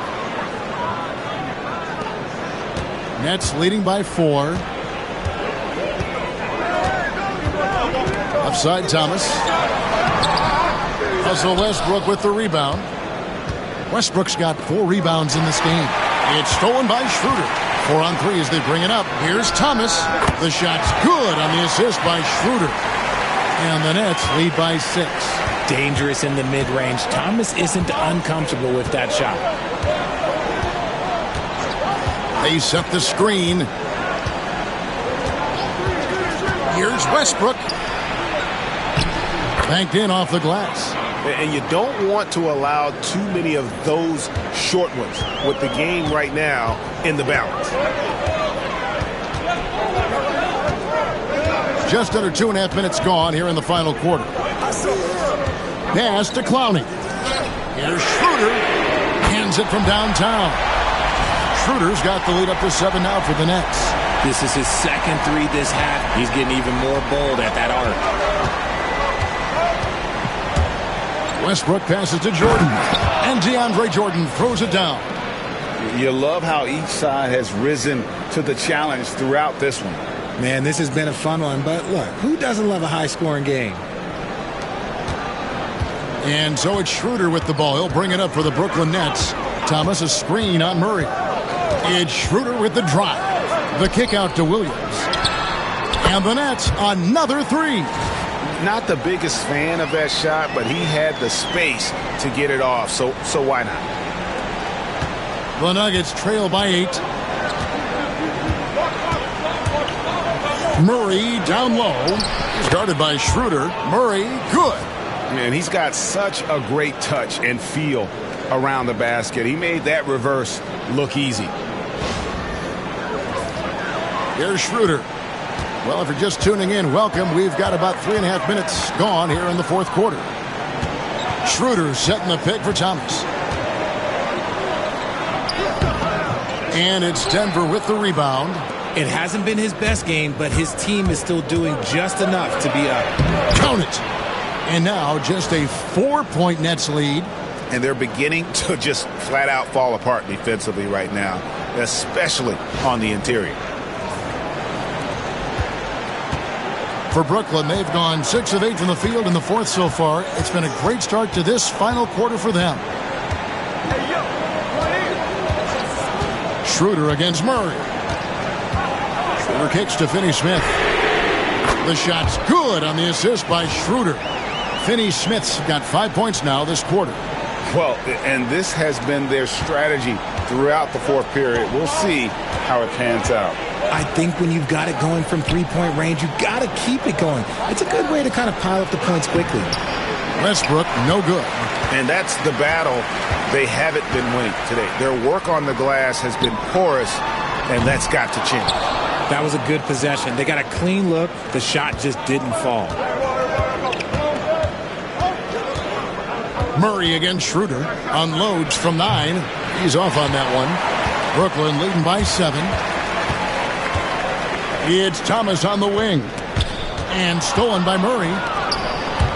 Nets leading by 4. Offside Thomas. Russell Westbrook with the rebound. Westbrook's got 4 rebounds in this game. It's stolen by Schroeder. 4 on 3 as they bring it up. Here's Thomas. The shot's good on the assist by Schroeder. And the Nets lead by 6. Dangerous in the mid-range. Thomas isn't uncomfortable with that shot. They set the screen. Here's Westbrook. Banked in off the glass. And you don't want to allow too many of those short ones with the game right now in the balance. Just under 2.5 minutes gone here in the final quarter. Pass to Clowney. Here's Schroeder. Hands it from downtown. Schroeder's got the lead up to 7 now for the Nets. This is his second 3 this half. He's getting even more bold at that arc. Westbrook passes to Jordan. And DeAndre Jordan throws it down. You love how each side has risen to the challenge throughout this one. Man, this has been a fun one, but look, who doesn't love a high-scoring game? And so it's Schroeder with the ball. He'll bring it up for the Brooklyn Nets. Thomas, a screen on Murray. It's Schroeder with the drive. The kick out to Williams. And the Nets, another three. Not the biggest fan of that shot, but he had the space to get it off, so why not? The Nuggets trail by 8. Murray down low. He's guarded by Schroeder. Murray, good. Man, he's got such a great touch and feel around the basket. He made that reverse look easy. Here's Schroeder. Well, if you're just tuning in, welcome. We've got about 3.5 minutes gone here in the fourth quarter. Schroeder setting the pick for Thomas. And it's Denver with the rebound. It hasn't been his best game, but his team is still doing just enough to be up. Count it. And now just a 4-point Nets lead. And they're beginning to just flat out fall apart defensively right now, especially on the interior. For Brooklyn, they've gone 6 of 8 from the field in the fourth so far. It's been a great start to this final quarter for them. Schroeder against Murray. Schroeder kicks to Finney-Smith. The shot's good on the assist by Schroeder. Finney-Smith's got 5 points now this quarter. Well, and this has been their strategy throughout the fourth period. We'll see how it pans out. I think when you've got it going from three-point range, you've got to keep it going. It's a good way to kind of pile up the points quickly. Westbrook, no good. And that's the battle they haven't been winning today. Their work on the glass has been porous, and that's got to change. That was a good possession. They got a clean look. The shot just didn't fall. Murray against Schroeder. Unloads from 9. He's off on that one. Brooklyn leading by 7. It's Thomas on the wing. And stolen by Murray.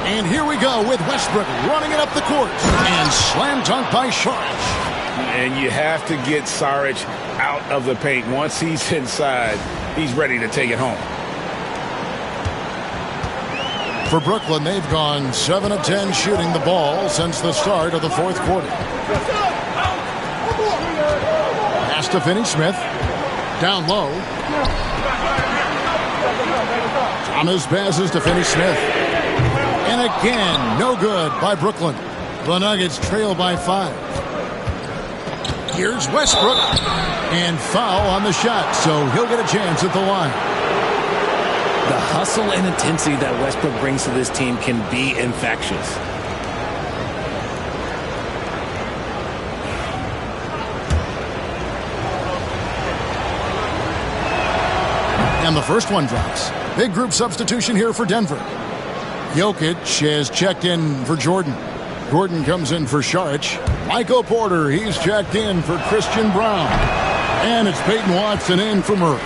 And here we go with Westbrook running it up the court. And slam dunk by Saric. And you have to get Saric out of the paint. Once he's inside, he's ready to take it home. For Brooklyn, they've gone 7 of 10 shooting the ball since the start of the fourth quarter. Pass to Finney-Smith. Down low. Thomas passes to Finney-Smith. And again, no good by Brooklyn. The Nuggets trail by 5. Here's Westbrook. And foul on the shot, so he'll get a chance at the line. The hustle and intensity that Westbrook brings to this team can be infectious. And the first one drops. Big group substitution here for Denver. Jokic has checked in for Jordan. Gordon comes in for Saric. Michael Porter, he's checked in for Christian Brown. And it's Peyton Watson in for Murray.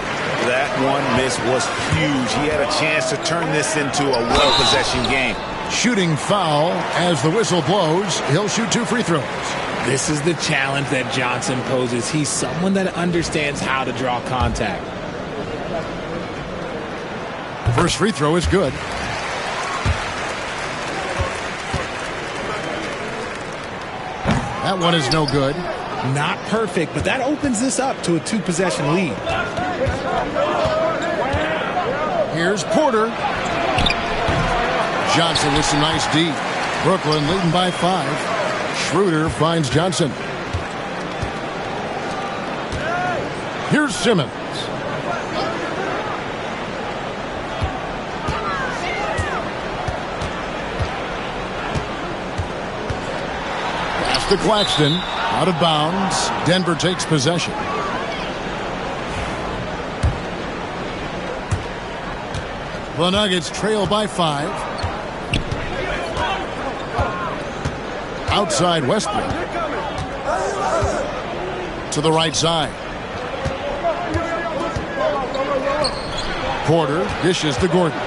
That one miss was huge. He had a chance to turn this into a well-possession game. Shooting foul as the whistle blows. He'll shoot 2 free throws. This is the challenge that Johnson poses. He's someone that understands how to draw contact. First free throw is good. That one is no good. Not perfect, but that opens this up to a 2-possession lead. Here's Porter. Johnson with some nice D. Brooklyn leading by 5. Schroeder finds Johnson. Here's Simmons. Pass to Claxton. Out of bounds. Denver takes possession. The Nuggets trail by 5. Outside Westbrook. To the right side. Porter dishes to Gordon.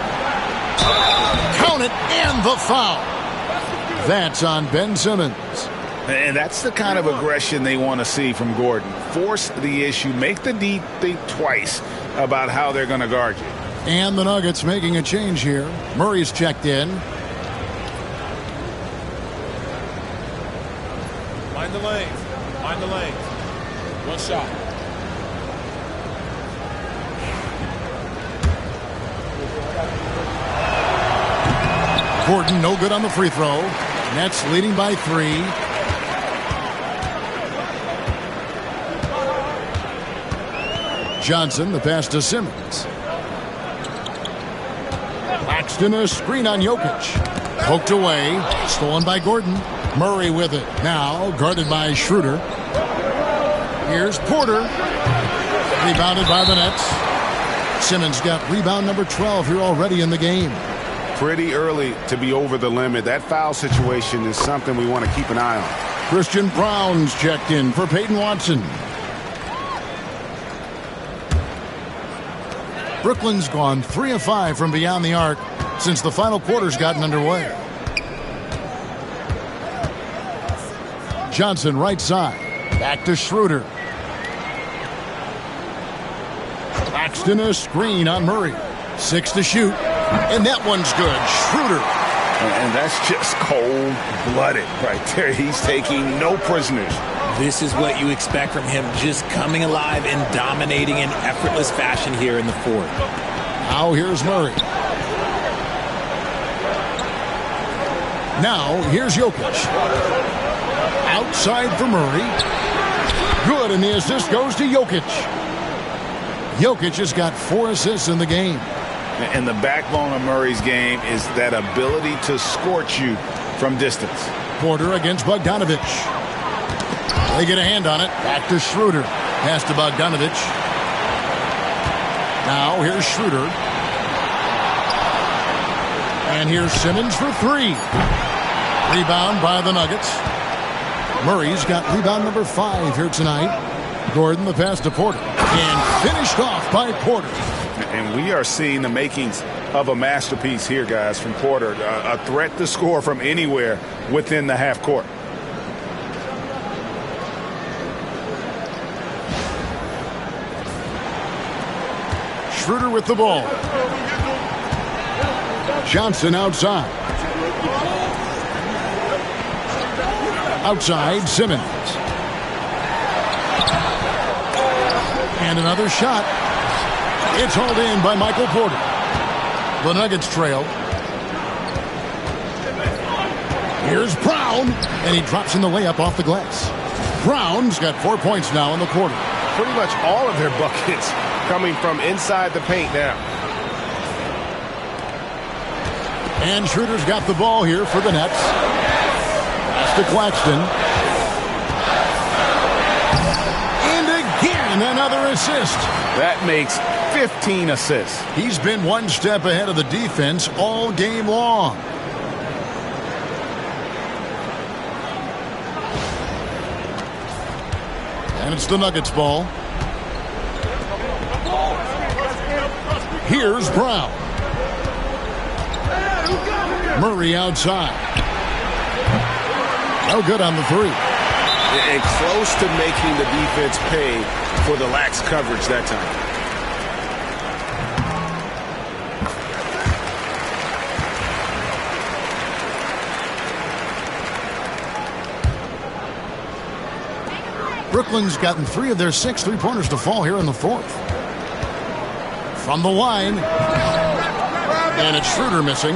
Count it, and the foul. That's on Ben Simmons. And that's the kind of aggression they want to see from Gordon. Force the issue. Make the D think twice about how they're going to guard you. And the Nuggets making a change here. Murray's checked in. Mind the lanes. Mind the lanes. One shot. Gordon, no good on the free throw. Nets leading by 3. Johnson, the pass to Simmons. Claxton, a screen on Jokic. Poked away, stolen by Gordon. Murray with it. Now guarded by Schroeder. Here's Porter. Rebounded by the Nets. Simmons got rebound number 12 here already in the game. Pretty early to be over the limit. That foul situation is something we want to keep an eye on. Christian Brown's checked in for Peyton Watson. Brooklyn's gone 3 of 5 from beyond the arc since the final quarter's gotten underway. Johnson right side. Back to Schroeder. Claxton a screen on Murray. 6 to shoot. And that one's good. Schroeder. And that's just cold-blooded right there. He's taking no prisoners. This is what you expect from him, just coming alive and dominating in effortless fashion here in the fourth. Now here's Murray. Now here's Jokic. Outside for Murray. Good, and the assist goes to Jokic. Jokic has got 4 assists in the game. And the backbone of Murray's game is that ability to scorch you from distance. Porter against Bogdanovic. They get a hand on it. Back to Schroeder. Pass to Bogdanovic. Now here's Schroeder. And here's Simmons for 3. Rebound by the Nuggets. Murray's got rebound number 5 here tonight. Gordon the pass to Porter. And finished off by Porter. And we are seeing the makings of a masterpiece here, guys, from Porter. A threat to score from anywhere within the half court. Schroeder with the ball. Johnson outside. Outside, Simmons. And another shot. It's hauled in by Michael Porter. The Nuggets trail. Here's Brown, and he drops in the layup off the glass. Brown's got 4 points now in the quarter. Pretty much all of their buckets coming from inside the paint now. And Schroeder's got the ball here for the Nets. Pass to Claxton. And again, another assist. That makes 15 assists. He's been one step ahead of the defense all game long. And it's the Nuggets ball. Here's Brown. Murray outside. No good on the 3. And close to making the defense pay for the lax coverage that time. Brooklyn's gotten 3 of their 6 3-pointers to fall here in the fourth. From the line. And it's Schroeder missing.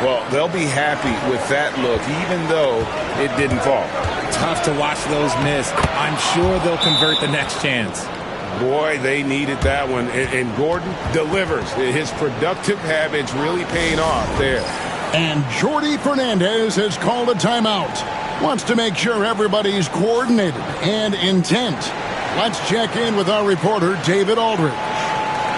Well, they'll be happy with that look, even though it didn't fall. Tough to watch those miss. I'm sure they'll convert the next chance. Boy, they needed that one. And Gordon delivers. His productive habits really paying off there. And Jordi Fernandez has called a timeout. Wants to make sure everybody's coordinated and intent. Let's check in with our reporter, David Aldridge.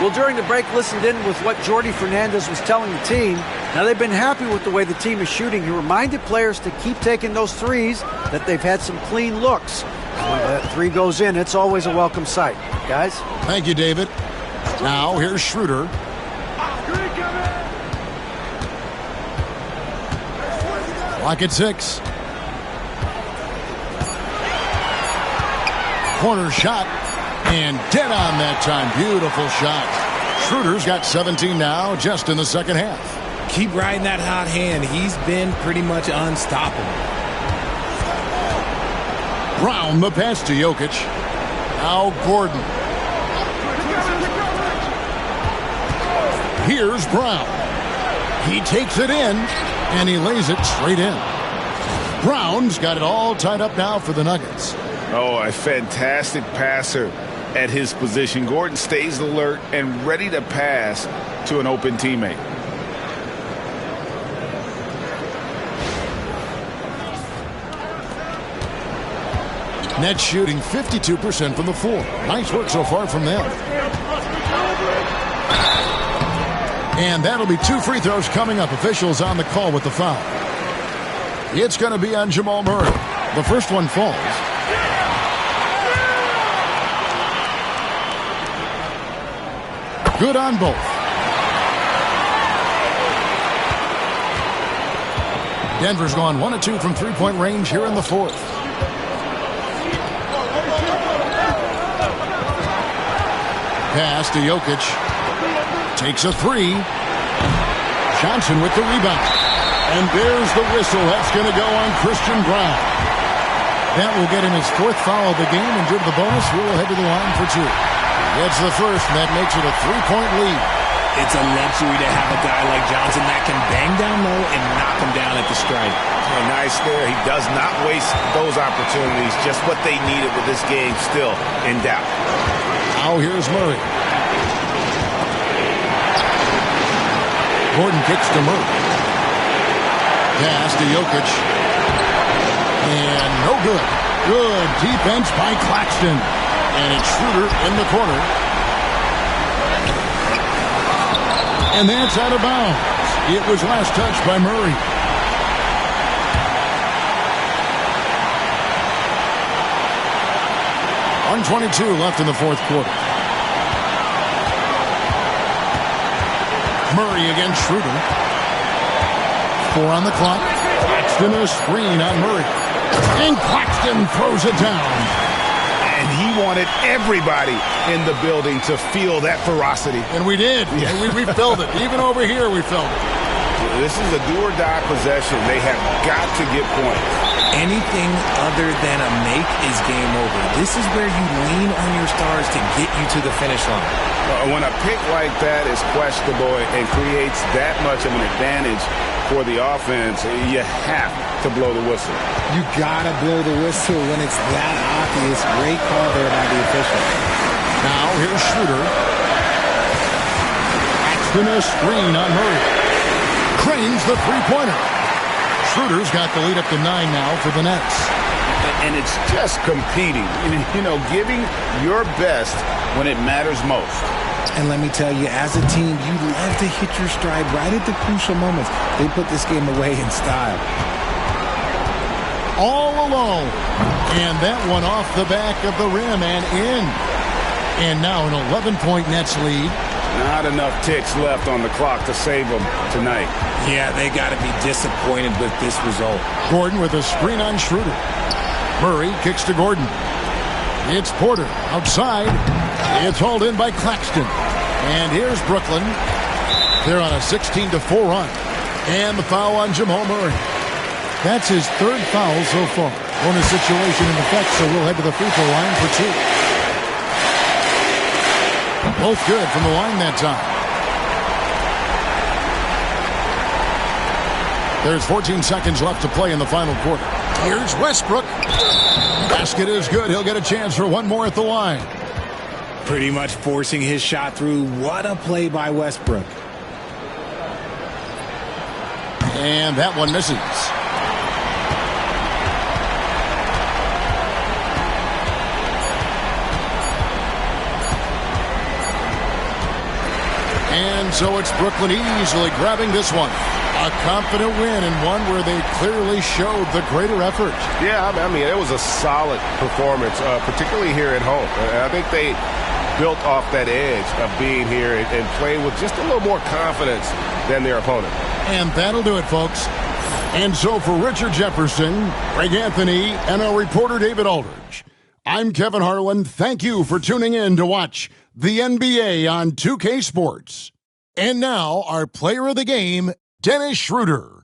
Well, during the break, listened in with what Jordi Fernandez was telling the team. Now, they've been happy with the way the team is shooting. He reminded players to keep taking those threes, that they've had some clean looks. When that 3 goes in, it's always a welcome sight. Guys? Thank you, David. Now, here's Schroeder. Clock at 6. Corner shot. And dead on that time. Beautiful shot. Schroeder's got 17 now, just in the second half. Keep riding that hot hand. He's been pretty much unstoppable. Brown, the pass to Jokic. Now Gordon. Here's Brown. He takes it in, and he lays it straight in. Brown's got it all tied up now for the Nuggets. Oh, a fantastic passer at his position. Gordon stays alert and ready to pass to an open teammate. Nets shooting 52% from the floor. Nice work so far from them. And that'll be 2 free throws coming up. Officials on the call with the foul. It's going to be on Jamal Murray. The first one falls. Good on both. Denver's gone 1 of 2 from three-point range here in the fourth. Pass to Jokic. Takes a 3. Johnson with the rebound. And there's the whistle. That's going to go on Christian Braun. That will get him his 4th foul of the game, and due to the bonus, we'll head to the line for 2. Gets the first, and that makes it a 3-point lead. It's a luxury to have a guy like Johnson that can bang down low and knock him down at the strike. Oh, nice there. He does not waste those opportunities. Just what they needed with this game still in doubt. Now here's Murray. Gordon kicks to Murray. Pass to Jokic. And no good. Good defense by Claxton. And it's Schroeder in the corner. And that's out of bounds. It was last touched by Murray. .122 left in the fourth quarter. Murray against Schroeder. 4 on the clock. Claxton a screen on Murray. And Claxton throws it down. And he wanted everybody in the building to feel that ferocity. And we did. Yeah. We felt it. Even over here, we felt it. This is a do-or-die possession. They have got to get points. Anything other than a make is game over. This is where you lean on your stars to get you to the finish line. When a pick like that is questionable and creates that much of an advantage for the offense, you have to blow the whistle. You gotta blow the whistle when it's that obvious. Great call there by the official. Now here's Schroeder. Axton a screen on Murray. Cranes the three-pointer. Schroeder's got the lead up to 9 now for the Nets. And it's just competing. You know, giving your best when it matters most. And let me tell you, as a team, you love to hit your stride right at the crucial moments. They put this game away in style. All alone. And that one off the back of the rim and in. And now an 11-point Nets lead. Not enough ticks left on the clock to save them tonight. Yeah, they got to be disappointed with this result. Gordon with a screen on Schroeder. Murray kicks to Gordon. It's Porter outside. It's hauled in by Claxton. And here's Brooklyn. They're on a 16-4 run. And the foul on Jamal Murray. That's his 3rd foul so far. Bonus situation in effect, so we'll head to the free throw line for 2. Both good from the line that time. There's 14 seconds left to play in the final quarter. Here's Westbrook. Basket is good. He'll get a chance for one more at the line. Pretty much forcing his shot through. What a play by Westbrook. And that one misses. And so it's Brooklyn easily grabbing this one. A confident win and one where they clearly showed the greater effort. Yeah, I mean, it was a solid performance, particularly here at home. I think they built off that edge of being here and playing with just a little more confidence than their opponent. And that'll do it, folks. And so for Richard Jefferson, Greg Anthony, and our reporter David Aldridge, I'm Kevin Harlan. Thank you for tuning in to watch the NBA on 2K Sports. And now, our player of the game, Dennis Schroeder.